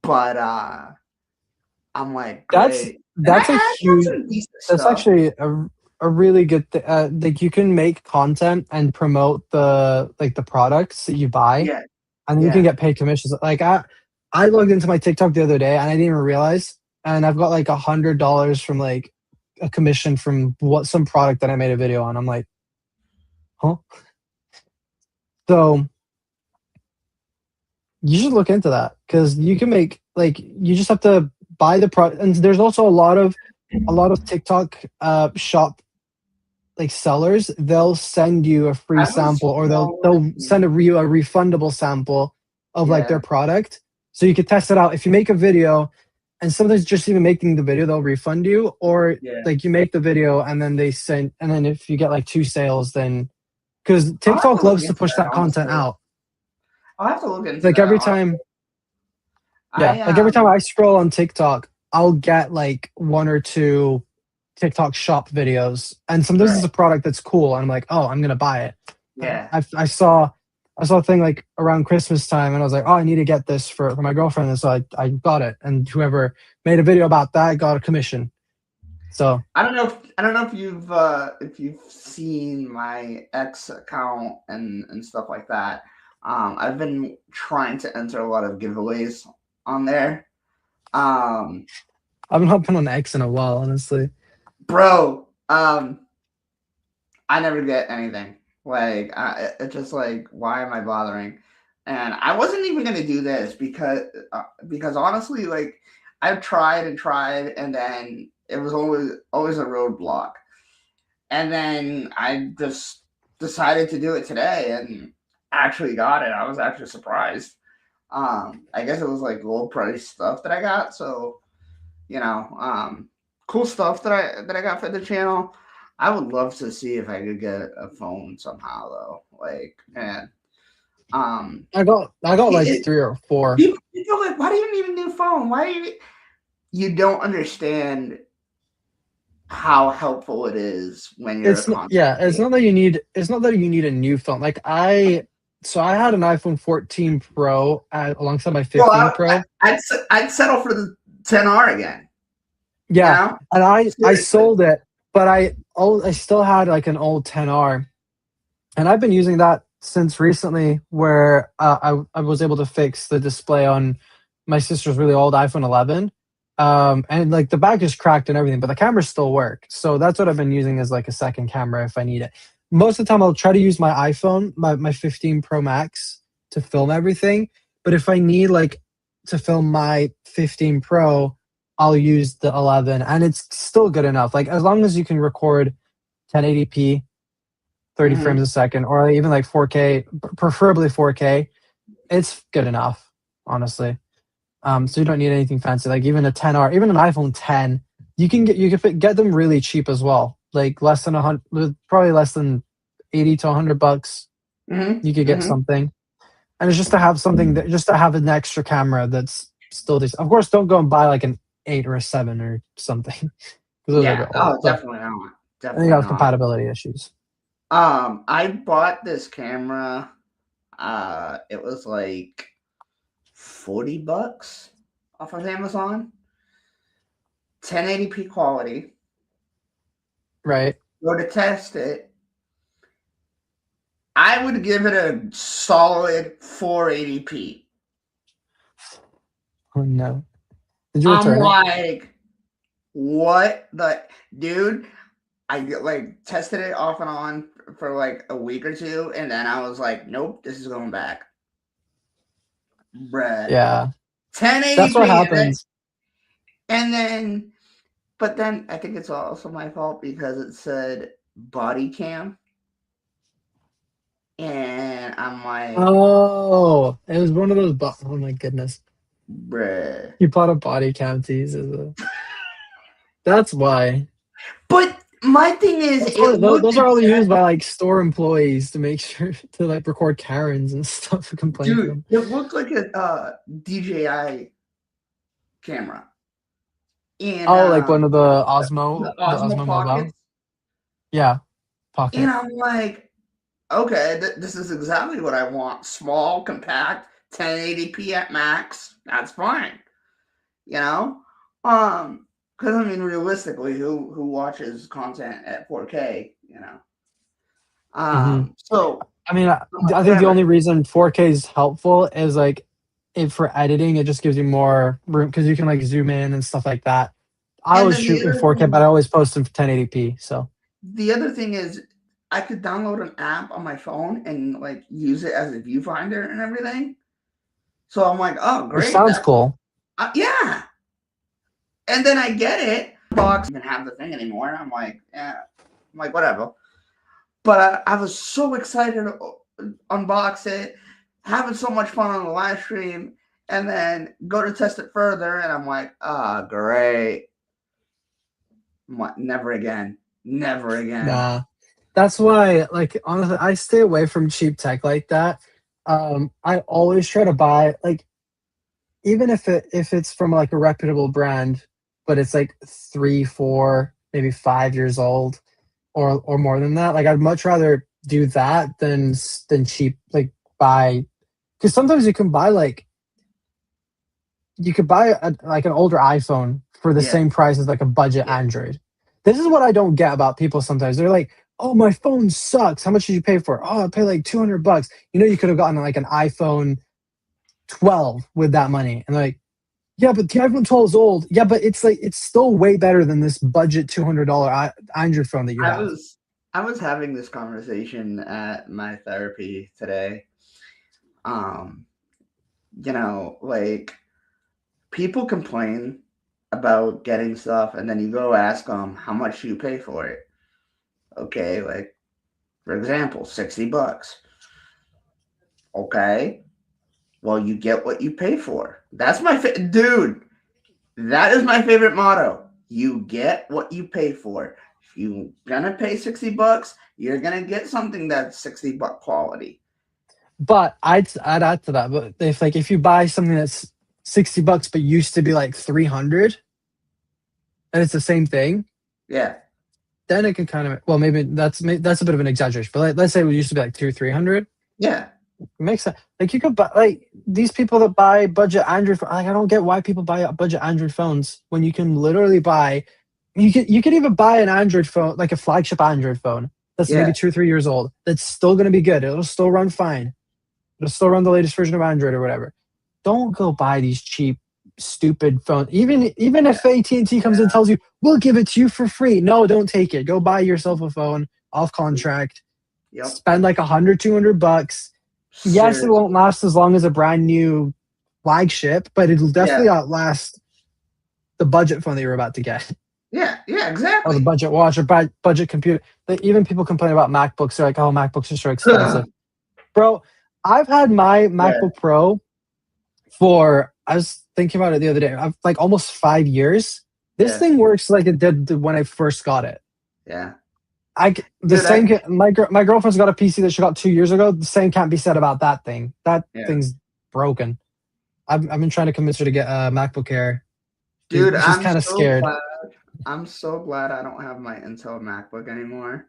but I'm like, great. And That's a I got huge. some decent That's stuff. actually a really good thing. Like you can make content and promote the products that you buy, Yeah, and then you can yeah, get paid commissions. Like I logged into my TikTok the other day and I didn't even realize, and I've got like $100 from like a commission from some product that I made a video on. I'm like, huh? So you should look into that because you can make like you just have to buy the product, and there's also a lot of TikTok shop like sellers. They'll send you a free I was sample, or they'll looking. send you a refundable sample of like Yeah, their product, so you could test it out. If you make a video, and sometimes just even making the video, they'll refund you, or yeah. like you make the video and then they send, and then if you get like two sales, then because I'll have to TikTok look loves to into push that, that content honestly. out. I'll have to look into Like that, every honestly. time Yeah, I like every time I scroll on TikTok, I'll get like one or two TikTok shop videos, and sometimes it's right. a product that's cool, and I'm like, oh, I'm gonna buy it. Yeah, I saw I saw a thing like around Christmas time, and I was like, oh, I need to get this for my girlfriend, and so I got it. And whoever made a video about that got a commission. So I don't know if you've seen my X account and stuff like that. I've been trying to enter a lot of giveaways on there. Um, I've not been on X in a while, honestly. bro, I never get anything. Like, it's just like, why am I bothering? And I wasn't even gonna do this because honestly, like, I've tried and tried, and then it was always a roadblock. And then I just decided to do it today, and actually got it. I was actually surprised. I guess it was like low price stuff that I got, so you know, cool stuff that I got for the channel. I would love to see if I could get a phone somehow though. Like, and I got like it, 3 or 4. people are like, why do you need a new phone? Why do you don't understand how helpful it is when you're a content Yeah, it's creator. not that you need a new phone. Like I had an iPhone 14 Pro alongside my Well, 15 Pro. I'd settle for the 10R again. You Yeah, know, and I seriously. sold it, but I still had like an old 10R, and I've been using that since recently, where I was able to fix the display on my sister's really old iPhone 11, and like the back is cracked and everything, but the cameras still work. So that's what I've been using as like a second camera if I need it. Most of the time, I'll try to use my iPhone, my 15 Pro Max, to film everything. But if I need like to film my 15 Pro, I'll use the 11, and it's still good enough. Like as long as you can record 1080p, 30 frames Hmm. a second, or even like 4K, preferably 4K, it's good enough, honestly. So you don't need anything fancy. Like even a 10R, even an iPhone 10, you can get them really cheap as well. Like less than 100, probably less than 80 to $100. Hmm. You could get Hmm. something, and it's just to have something that just to have an extra camera that's still decent. Of course, don't go and buy like an 8 or a 7 or something because those are a Yeah. bit old. Oh, But definitely not. then you Definitely got not. compatibility issues. I bought this camera. It was like $40 off of Amazon. 1080p quality. Right. Go to test it. I would give it a solid 480p. Oh no. Did you I'm return it? like, what the dude? I get like tested it off and on for like a week or two, and then I was like, nope, this is going back, bruh. Yeah. That's what 1080p, happens. and then, but then I think it's also my fault because it said body cam, and I'm like, Oh, it was one of those. Oh my goodness. bruh. You bought a body cam to use as a. That's why. But my thing is, That's why it looked those are only used exact, by like store employees to make sure to like record Karens and stuff and complain to dude. them. It looked like a DJI camera in Oh, like one of the the Osmo Osmo Mobile. Pockets, Yeah, and Pocket. I'm like, okay, this is exactly what I want. Small, compact, 1080p at max. That's fine. You know? Because I mean, realistically, who watches content at 4K? You know? Hmm. So I mean, I'm like, I think the whatever. only reason 4K is helpful is like if for editing, it just gives you more room because you can like zoom in and stuff like that. I And always then the shoot in other 4K, but thing, I always post in 1080p. So, is, I could download an app on my phone and like use it as a viewfinder and everything. So I'm like, oh, which great. sounds That's cool. yeah. And then I get it. Box even have the thing anymore. I'm like, yeah. I'm like, whatever. But I was so excited to unbox it, having so much fun on the live stream, and then go to test it further, and I'm like, ah, great. Never again. Never again. Nah, that's why. Like honestly, I stay away from cheap tech like that. I always try to buy like even if it's from like a reputable brand, but it's like 3, 4, maybe 5 years old, or more than that. Like I'd much rather do that than cheap like buy, because sometimes you can buy like you could buy like an older iPhone for the Yeah, same price as like a budget yeah. Android. This is what I don't get about people sometimes. They're like, "Oh, my phone sucks. How much did you pay for it?" "Oh, I paid like $200." You know, you could have gotten like an iPhone 12 with that money. And they're like, "Yeah, but the iPhone 12 is old." Yeah, but it's like it's still way better than this budget $200 Android phone that you I have. was I was having this conversation at my therapy today. Um, like people complain about getting stuff, and then you go ask them how much do you pay for it. Okay, like for example, $60. Okay, well you get what you pay for. That's my dude. That is my favorite motto. You get what you pay for. If you're gonna pay $60, you're gonna get something that's $60 quality. But I'd add to that. But if you buy something that's $60 but used to be like 300 and it's the same thing, Yeah, then it can kind of, well, maybe that's a bit of an exaggeration. But let's say it used to be like 200-300. yeah, It makes sense. Like you could buy like these people that buy budget Android. Like I don't get why people buy budget Android phones when you can literally buy. You could even buy an Android phone, like a flagship Android phone that's yeah, maybe 2 or 3 years old. That's still going to be good. It'll still run fine. It'll still run the latest version of Android or whatever. Don't go buy these cheap, stupid phones. Even yeah, if AT&T comes and tells you we'll give it to you for free, no, don't take it. Go buy yourself a phone off contract. yep. Spend like 100-200 bucks. Yes, it won't Seriously. last as long as a brand new flagship, but it'll Yeah, definitely outlast the budget phone that you're about to get, yeah, yeah, or the exactly. budget watch, or budget computer. Like, even people complain about MacBooks. They're like, "Oh, MacBooks are so yeah, expensive." Bro, I've had my MacBook Pro for, I was thinking about it the other day, I've like almost 5 years. This yeah, thing works like it did when I first got it. yeah. The Dude, same. My girlfriend's got a PC that she got 2 years ago. The same can't be said about that thing. That yeah. thing's broken. I've been trying to convince her to get a MacBook Air. Dude, She's kind of scared. I'm so glad I don't have my Intel MacBook anymore.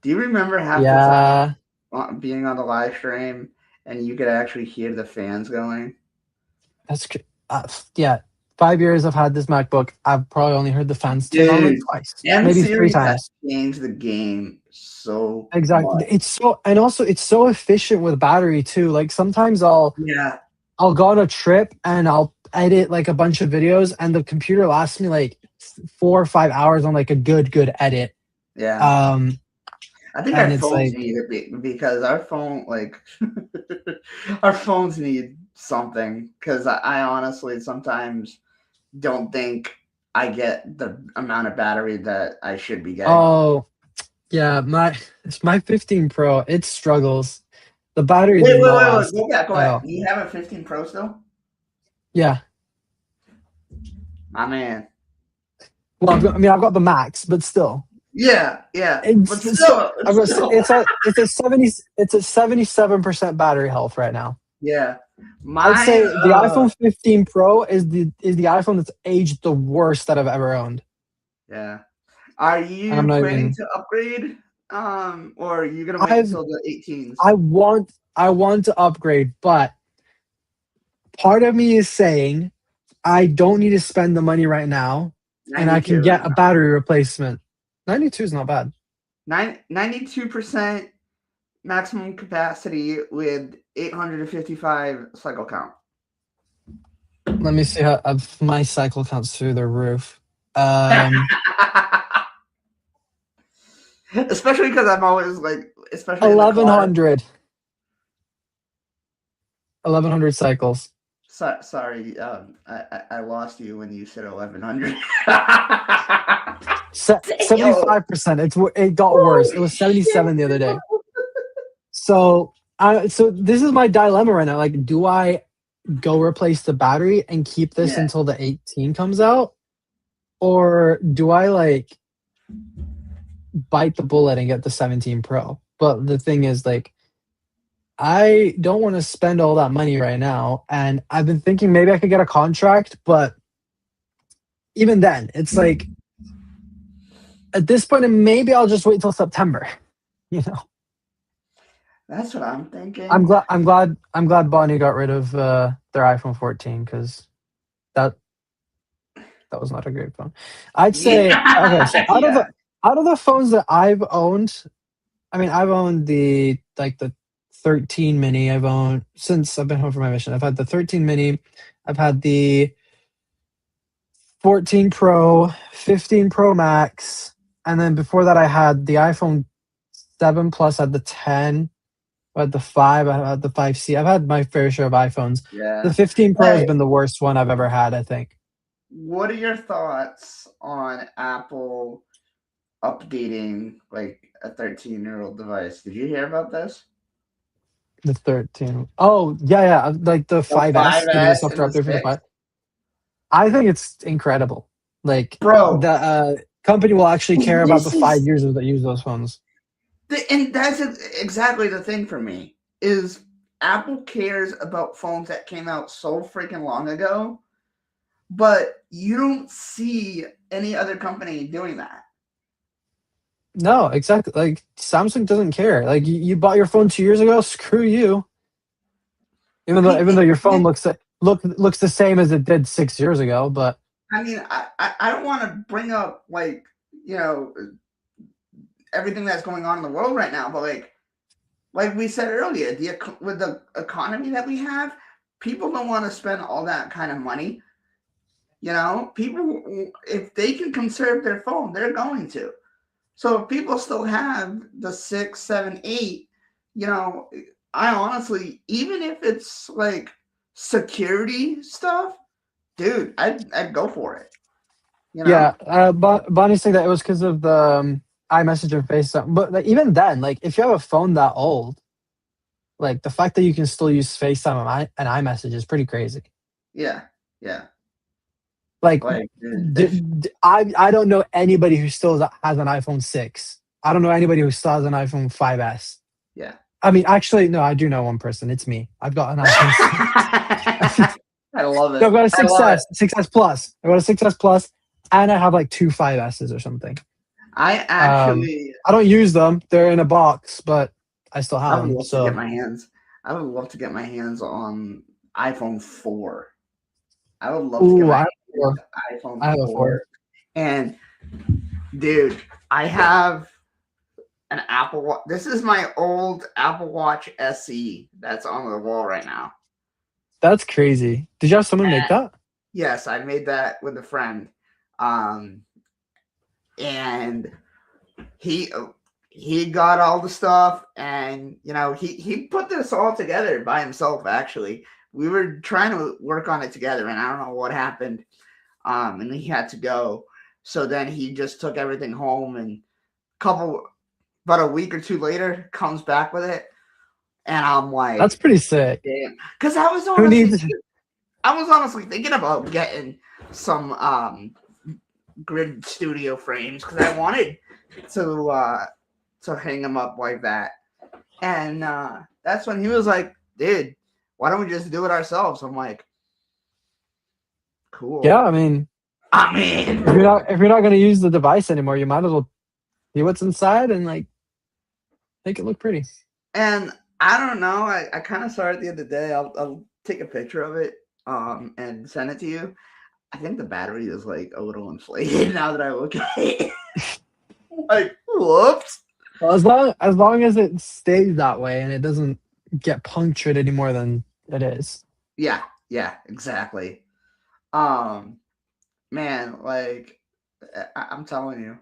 Do you remember half the time Yeah, being on the live stream and you could actually hear the fans going? that's yeah. 5 years I've had this MacBook. I've probably only heard the fans turn on like Dude, twice, M maybe three series has times. changed the game so Exactly. much. It's so, and also it's so efficient with battery too. Like sometimes Yeah, I'll go on a trip and I'll edit like a bunch of videos, and the computer lasts me like 4 or 5 hours on like a good edit. yeah. Um, I think our and it's phones like, need it because our phone, like, our phones need something. Because I honestly sometimes don't think I get the amount of battery that I should be getting. oh yeah, my 15 Pro, it struggles. The battery Wait, does wait, not wait, wait. last Go back, go at back. all. You have a 15 Pro still? Yeah. My man. Well, I've got the max, but still, Yeah, yeah. But it's so still, I've it's got still. it's a 77% battery health right now. Yeah. I'd Mine, say the iPhone 15 Pro is the iPhone that's aged the worst that I've ever owned, yeah. Are and I'm you not planning even. to upgrade? Or are you gonna wait I've until the 18s? I want to upgrade, but part of me is saying I don't need to spend the money right now, and I can 92 is get a battery replacement. 92 is not bad. 92% maximum capacity with 855 cycle count. Let me see how my cycle counts through the roof. Um, Especially because I'm always like, especially in the car. 1100, 1100 cycles. Sorry, I lost you when you said 1100. Damn. 75%. It got worse. It Holy was shit, 77 the other bro. day. So this is my dilemma right now. Like, do I go replace the battery and keep this Yeah, until the 18 comes out, or do I like bite the bullet and get the 17 Pro? But the thing is, like, I don't want to spend all that money right now, and I've been thinking maybe I could get a contract, but even then, it's like at this point, maybe I'll just wait till September. You know? That's what I'm I'm thinking. glad. I'm glad. I'm glad Bonnie got rid of their iPhone 14 because that that was not a great phone. I'd say okay. So Yeah, yeah, out of the phones that I've owned, I mean, I've owned the 13 mini. I've owned since I've been home from my mission. I've had the 13 mini. I've had the 14 Pro, 15 Pro Max, and then before that, I had the iPhone 7 Plus. I had the 10. I had the 5. I had the 5C. I've had my fair share of iPhones. The yeah. 15 Pro has Hey, been the worst one I've ever had, I think. what are your thoughts on Apple updating like a 13-year-old device? Did you hear about this? The 13. Oh, yeah, yeah. Like the The 5S, the new 5S and software the update for the 6? 5. I think it's incredible. Like Bro, the company will actually care about the this five is users that use those phones. and that's exactly the thing for me is Apple cares about phones that came out so freaking long ago, but you don't see any other company doing that. No, exactly. Like Samsung doesn't care. Like you bought your phone 2 years ago, screw you. Even though your phone looks the same as it did 6 years ago, but I mean, I don't want to bring up like you know everything that's going on in the world right now, but like we said earlier, with the economy that we have, people don't want to spend all that kind of money. People, if they can conserve their phone, they're going to. So if people still have the 6, 7, 8, you know, I honestly, even if it's like security stuff, dude, I'd go for it. You yeah. know? Bonnie said that it was because of the iMessage and FaceTime. But like, even then, like if you have a phone that old, like the fact that you can still use FaceTime and iMessage is pretty crazy. Yeah, yeah. Like, Like, if I don't know anybody who still has an iPhone 6. I don't know anybody who still has an iPhone 5S. yeah. I mean, actually, no, I do know one person. It's me. I've got an iPhone 6. I love No, I've it. got a I love it. 6S, 6S Plus. I got a 6S Plus, and I have like two 5Ss or something. I actually, I don't use them. They're in a box, but I still I have would them. love to get So, my hands. I would love to get my hands on iPhone 4. I would love to get ooh, my I have hands a 4. on iPhone I have a 4. 4. And dude, I have an Apple Watch. This is my old Apple Watch SE that's on the wall right now. That's crazy. Did you have someone make And that? yes, I made that with a friend. Um, and he he got all the stuff, and he put this all together by himself. Actually, we were trying to work on it together, and I don't know what happened. And he had to go. So then he just took everything home, and couple about a week or two later comes back with it, and I'm That's like, pretty sick. damn, because Who needs? I was honestly thinking about getting some grid studio frames because I wanted to hang them up like that, and that's when he was like, dude, why don't we just do it ourselves? I'm like, Yeah, cool. I mean, I mean, if you're not gonna use the device anymore, you might as well see what's inside and like make it look pretty. and I don't know. I kind of saw it the other day. I'll take a picture of it and send it to you. I think the battery is like a little inflated now that I look at it. Like, whoops. Well, as long as it stays that way and it doesn't get punctured any more than it is. Yeah, yeah, exactly. Um, man, like I'm telling you,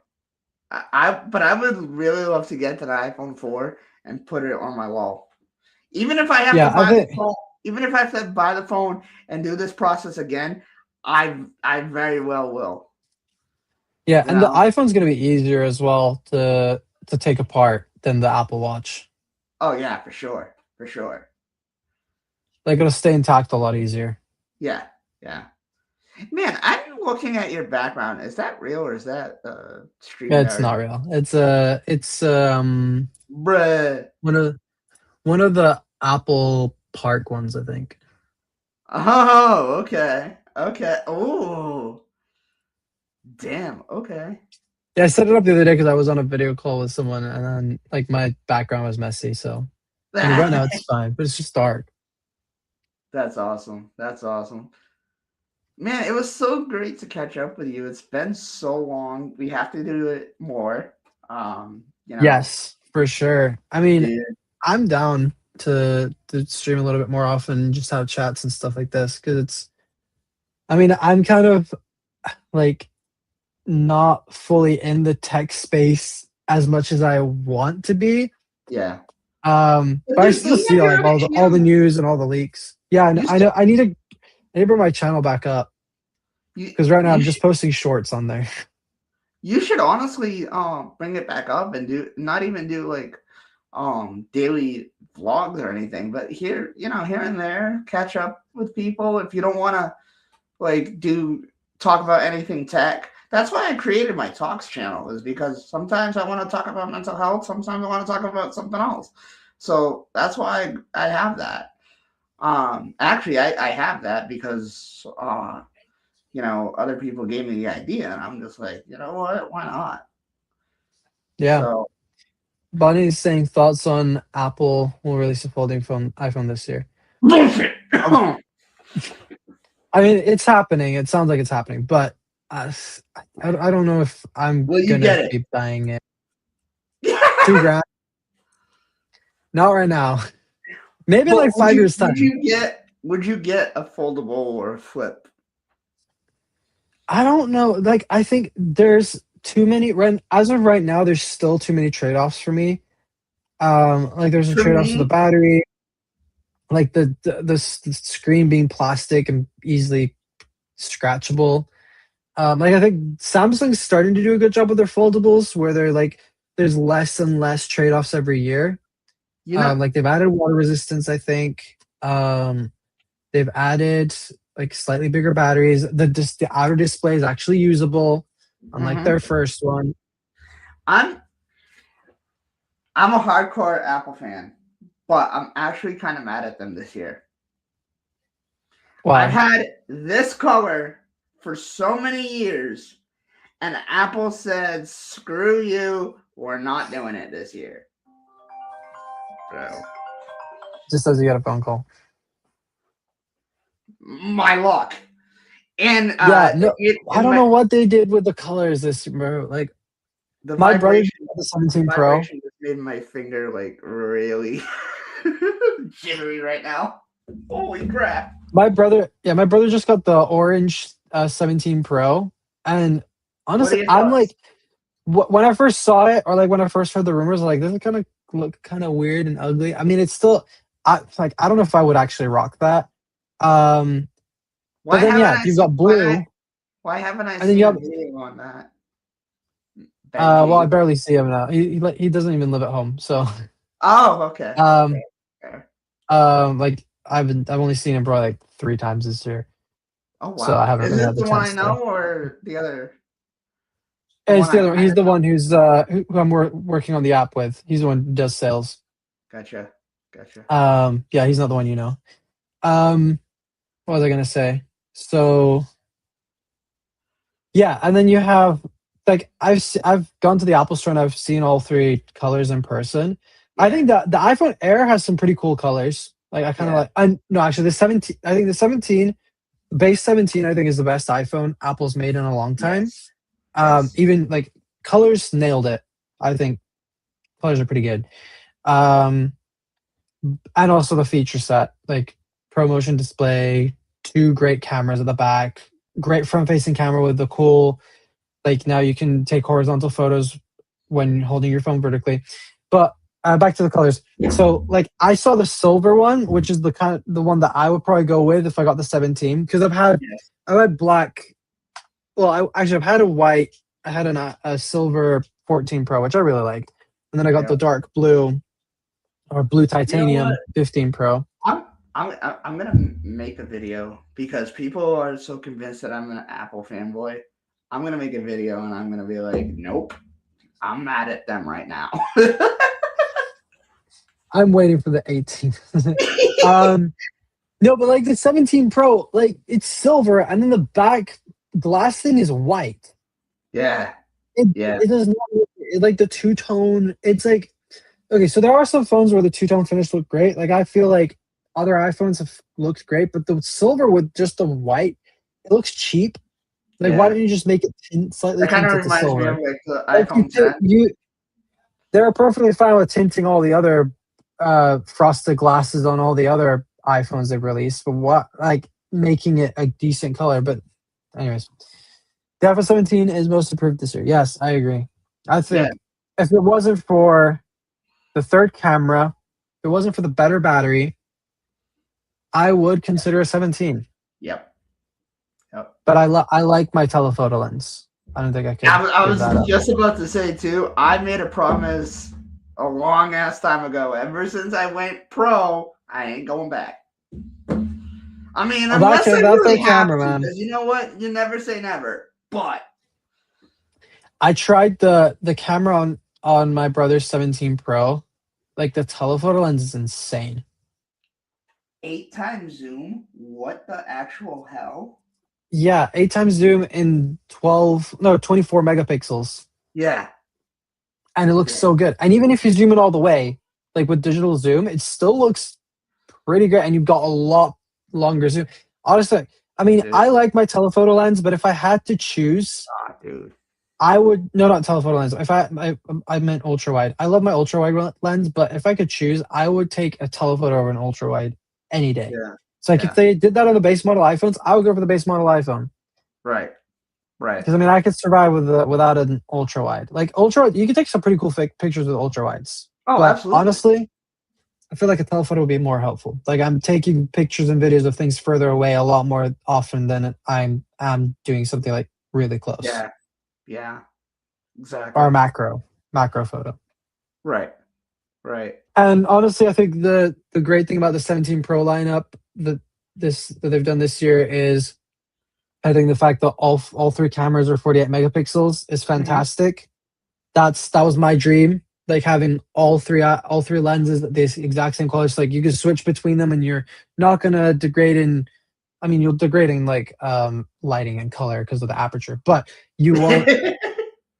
but I would really love to get to the iPhone 4 and put it on my wall. Even if I have to Yeah, I buy the think. phone, even if I have to buy the phone and do this process again, I very well will. Yeah, You and the know? iPhone's gonna be easier as well to take apart than the Apple Watch. Oh yeah, for sure, for sure. Like it'll stay intact a lot easier. Yeah, yeah. Man, I'm looking at your background. Is that real or is that Yeah, it's StreamYard? not real. It's Bruh. one of the Apple Park ones, I think. Oh, okay. Okay. Oh, damn. Okay. Yeah, I set it up the other day because I was on a video call with someone, and then like my background was messy, so And right now it's fine, but it's just dark. That's awesome. That's awesome. Man, it was so great to catch up with you. It's been so long. We have to do it more. You know, Yes, for sure. I mean, dude. I'm down to stream a little bit more often and just have chats and stuff like this because it's. I mean, I'm kind of like not fully in the tech space as much as I want to be. Yeah. But But I dude, still you have see your like own all the channel. news and all the leaks. Yeah, You I should, know. I need to bring my channel back up you because right now you I'm just should posting shorts on there. you should honestly bring it back up and do not even do like daily vlogs or anything, but here, here and there, catch up with people if you don't want to like do talk about anything tech. That's why I created my talks channel, is because sometimes I want to talk about mental health, sometimes I want to talk about something else. So that's why I have that. Actually, I have that because other people gave me the idea, and I'm just like, you know what, why not? Yeah. So Bunny's saying thoughts on Apple will release a folding phone iPhone this year. bullshit. Um, I mean, it's happening. It sounds like it's happening, but uh, I don't know if I'm Will you gonna get keep buying it. it? 2 grand, not right now. Maybe in But like 5 years time. would you get a foldable or a flip? I don't know. Like I think there's too many. Right as of right now, there's still too many trade offs for me. Like there's a For trade offs with the me, battery, like the screen being plastic and easily scratchable. Like I think Samsung's starting to do a good job with their foldables, where they're like there's less and less trade offs every year. you know, Like they've added water resistance, I think. They've added like slightly bigger batteries. The outer display is actually usable, unlike mhm. their first one. I'm I'm a hardcore Apple fan, but I'm actually kind of mad at them this year. I've Why? had this color for so many years, and Apple said, "Screw you, we're not doing it this year." So Just as you get a phone call. my luck, and Yeah, no, it I in don't know my what they did with the colors this bro. Like the my brother just vibration got the the 17 Pro. vibration just made my finger like really jittery right now. Holy crap! My brother just got the orange 17 Pro, and What are honestly, your I'm thoughts? like, when I first saw it, or like when I first heard the rumors, like this is kind of look kind of weird and ugly. I mean, it's still, I don't know if I would actually rock that. Um, but Why then haven't yeah, I you've seen got blue, why haven't I and then you seen a have, video on that? well, I Benjy. barely see him now. He doesn't even live at home, so Oh, okay. Okay. um, Okay. like I've only seen him probably like 3 times this year, Oh so I wow. haven't Is really this had the the one I chance to. know or the And it's one the I other. kind He's of the know? one who I'm working on the app with. He's the one who does sales. Gotcha. Gotcha. Yeah, he's not the one you know. Um, what was I gonna say? So yeah, and then you have like I've gone to the Apple Store and I've seen all 3 colors in person. I Yeah. think that the iPhone Air has some pretty cool colors. Like I kind of Yeah. like. I no, actually the 17. I think the 17 base 17. I think is the best iPhone Apple's made in a long time. Yes. Yes. Even like colors nailed it. I think colors are pretty good. Um, and also the feature set, like ProMotion display, 2 great cameras at the back, great front facing camera with the cool, like now you can take horizontal photos when holding your phone vertically. But back to the colors. So like I saw the silver one, which is the one that I would probably go with if I got the 17, because Yes. I've had black. Well, I've had a white. I had a silver 14 Pro, which I really liked, and then I got Yeah. the dark blue or blue You know what? titanium 15 Pro. I'm I'm gonna make a video because people are so convinced that I'm an Apple fanboy. I'm gonna make a video and I'm gonna be like, nope, I'm mad at them right now. I'm waiting for the 18. um, no, but like the 17 Pro, like it's silver, and then the back glass thing is white. Yeah. It Yeah. it does not look like the two tone. It's like Okay, so there are some phones where the two-tone finish look great. Like I feel like other iPhones have looked great, but the silver with just the white, it looks cheap. Like why Yeah, don't you just make it slightly that kind of tinted to reminds me of silver? like the Like iPhone 10. they're perfectly fine with tinting all the other frosted glasses on all the other iPhones they've released, but what like making it a decent color. But anyways, the iPhone 17 is most improved this year. Yes, I agree. I Yeah, think if it wasn't for the third camera, if it wasn't for the better battery, I would consider a 17. yep, yep. But I like my telephoto lens. I don't think I could I give was that up. just about to say too. I made a promise a long ass time ago. Ever since I went pro, I ain't going back. I mean, Well, that unless I that really third have camera, to, man. because you know what? You never say never. But I tried the camera on my brother's 17 Pro. Like the telephoto lens is insane. 8 times zoom? What the actual hell? Yeah, 8 times zoom in 24 megapixels, Yeah, and it looks yeah, so good. And even if you zoom it all the way, like with digital zoom, it still looks pretty good. And you've got a lot longer zoom. Honestly, I mean, dude. I like my telephoto lens, but if I had to choose, Ah, dude. I would no, not telephoto lens. If I meant ultra wide. I love my ultra wide lens, but if I could choose, I would take a telephoto over an ultra wide any day. Yeah, So like if yeah. they did that on the base model iPhones, I would go for the base model iPhone Right, right. because I mean I could survive without an ultra wide. Like ultra, you can take some pretty cool fake pictures with ultra wides, Oh, but absolutely. honestly, I feel like a telephoto would be more helpful. Like I'm taking pictures and videos of things further away a lot more often than I'm doing something like really close Yeah, yeah, or exactly. macro photo. Right, right. And honestly, I think the great thing about the 17 Pro lineup that they've done this year is I think the fact that all three cameras are 48 megapixels is Hmm. fantastic. That was my dream, like having all three lenses at this exact same color. So like you can switch between them, and you're not gonna degrade in. I mean, you'll degrade in like lighting and color because of the aperture, but you won't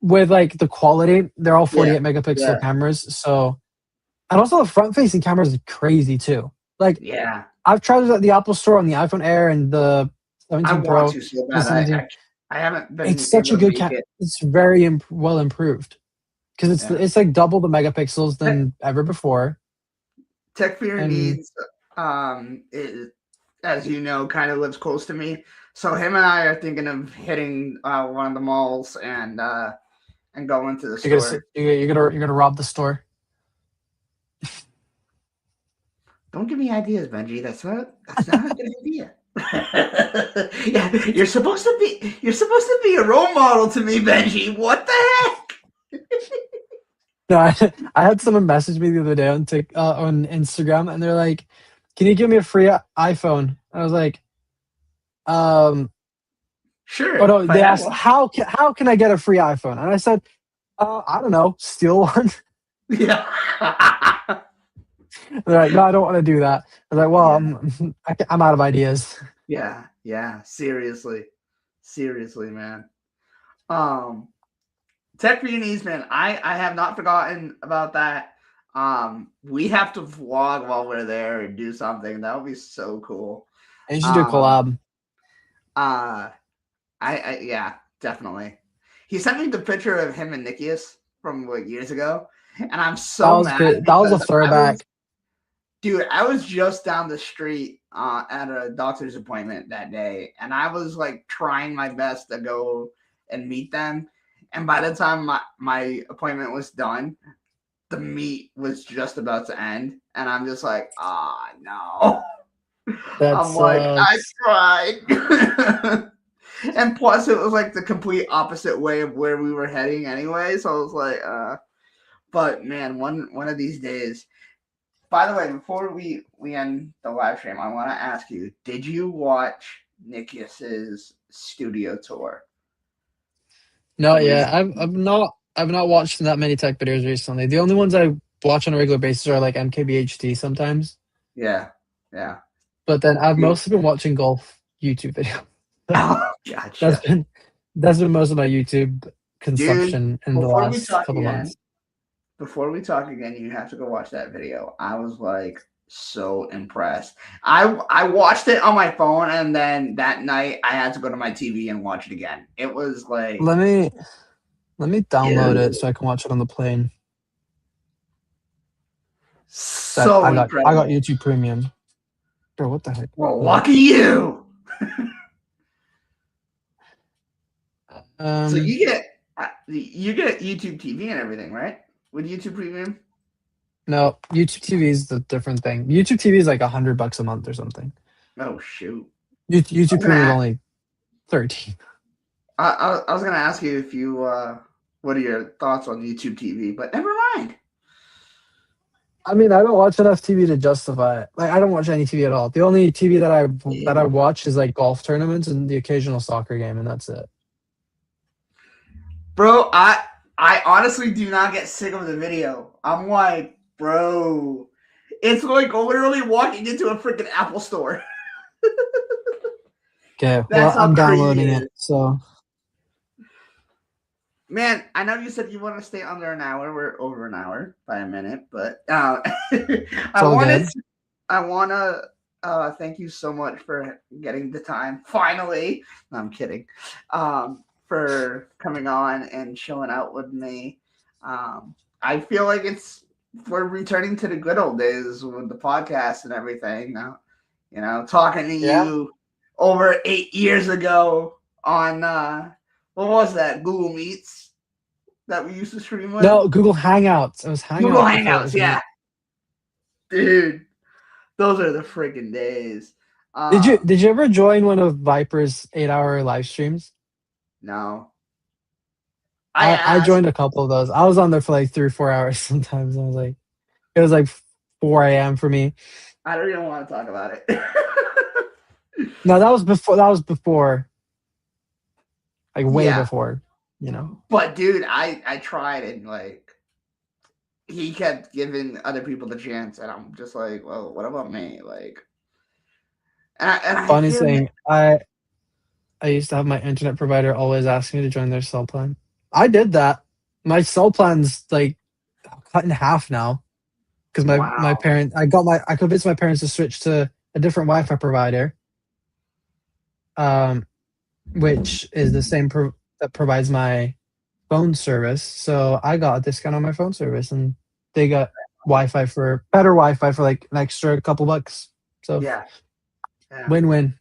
with like the quality. They're all Yeah, 48 megapixel yeah, cameras, so and also the front facing cameras is crazy too. Like yeah. I've tried it at the Apple Store on the iPhone Air and the I 17 want Pro, to so the bad. 17. I haven't It's been such able a to good make it. It's very well improved because Yeah. it's like double the megapixels Tech, than ever before. Tech for Your And Needs, is, as you know, kind of lives close to me. So him and I are thinking of hitting one of the malls and going to the store. you're gonna rob the store. Don't give me ideas, Benji. That's not a good idea. Yeah, you're supposed to be a role model to me, Benji. What the heck? No, I had someone message me the other day on Instagram, and they're like, "Can you give me a free iPhone?" I was like, "Um, oh Sure, no." if I They have asked, one. how can I get a free iPhone?" And I said, I don't know, steal one." Yeah. They're like, "No, I don't want to do that." I was like, "Well, Yeah. I'm out of ideas." Yeah. Yeah. Seriously. Seriously, man. Um, Tech Reunions, man. I have not forgotten about that. We have to vlog while we're there and do something. That would be so cool. And you should do a Um, collab. uh, I yeah, definitely. He sent me the picture of him and Nikias from like years ago, and I'm That so was mad good. That was a because throwback. I was just down the street at a doctor's appointment that day, and I was like trying my best to go and meet them. And by the time my appointment was done, the meet was just about to end, and I'm just like, ah, no. That I'm like, I sucks. tried. And plus, it was like the complete opposite way of where we were heading anyway. So I was like, but man, one of these days. By the way, before we end the live stream, I want to ask you: did you watch Nikias's studio tour No, yeah, recently? I've not watched that many tech videos recently. The only ones I watch on a regular basis are like MKBHD sometimes. Yeah, yeah. But then I've Dude. mostly been watching golf YouTube videos. Oh, That's gotcha, been that's been most of my YouTube dude. consumption in the Before we last talk couple again, months. before we talk again, you have to go watch that video. I was like so impressed. I watched it on my phone, and then that night I had to go to my TV and watch it again. It was like, Let me download it ew, so I can watch it on the plane. That so I got incredible. YouTube Premium. Bro, what the heck? Well, Hold lucky you. up. So you get YouTube TV and everything, right? With YouTube Premium. No, YouTube TV is the different thing. YouTube TV is like $100 a month or something. Oh shoot! I YouTube was gonna Premium is ask, only 13. I was gonna ask you if you what are your thoughts on YouTube TV, but never mind. I mean, I don't watch enough TV to justify it. Like, I don't watch any TV at all. The only TV that I Ew. watch is like golf tournaments and the occasional soccer game, and that's it. Bro, I honestly do not get sick of the video. I'm like, bro, it's like literally walking into a freaking Apple store. Okay, That's well, how I'm crazy downloading it it. is. So Man, I know you said you want to stay under an hour. We're over an hour by a minute, but it's all good. I want to thank you so much for getting the time. Finally, no, I'm kidding. For coming on and chilling out with me. I feel like we're returning to the good old days with the podcast and everything. Now, talking to Yeah. you over 8 years ago on what was that, Google Meets that we used to stream with. No, Google Hangouts. It was Google Hangouts before it Hangouts, was yeah, Meet. dude. Those are the freaking days. Did you ever join one of Viper's 8-hour live streams? No, I I asked. joined a couple of those. I was on there for like 3 or 4 hours sometimes. It was like 4 a.m. for me. I don't even want to talk about it. No, that was before. That was before, like way Yeah, before. You know. but dude, I tried, and like he kept giving other people the chance, and I'm just like, well, what about me? Like, and I Funny feel thing, I used to have my internet provider always ask me to join their cell plan. I did that. My cell plan's like cut in half now because my wow. parent I convinced my parents to switch to a different Wi-Fi provider, um, which is the same that provides my phone service. So I got a discount on my phone service, and they got better Wi-Fi for like an extra couple bucks. So Yeah, yeah, win-win.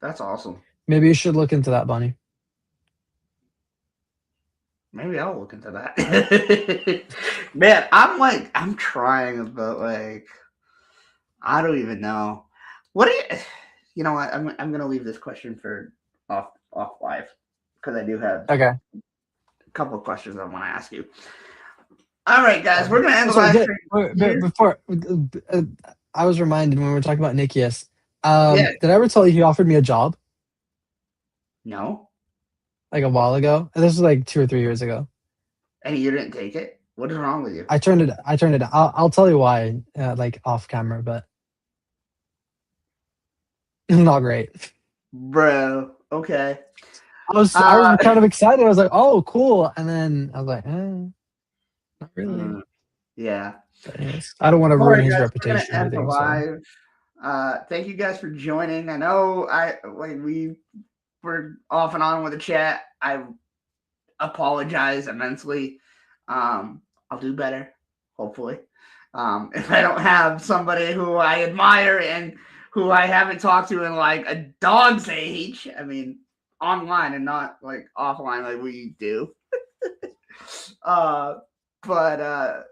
that's awesome. Maybe you should look into that, Bunny. Maybe I'll look into that. Man, I'm trying, but like, I don't even know. What do you? You know what? I'm gonna leave this question for off live because I do have Okay. a couple of questions I want to ask you. All right, guys, we're gonna end the So live stream here. before I was reminded when we were talking about Nikias. Yeah. Did I ever tell you he offered me a job No, like a while ago? This was like 2 or 3 years ago. and you didn't take it. What is wrong with you, I turned it. I'll tell you why, like off camera, but not great. bro? Okay. I was kind of excited. I was like, oh, cool, and then I was like, not really. Yeah. But anyways, I don't want to All ruin right, his guys, we're gonna reputation or end the anything. So live. Thank you guys for joining. I know we were off and on with the chat. I apologize immensely. I'll do better, hopefully. If I don't have somebody who I admire and who I haven't talked to in like a dog's age, I mean, online and not like offline like we do. But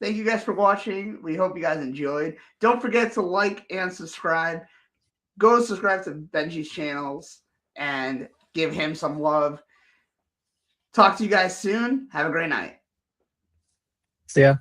thank you guys for watching. We hope you guys enjoyed. Don't forget to like and subscribe. Go subscribe to Benjy's channels and give him some love. Talk to you guys soon. Have a great night. see ya.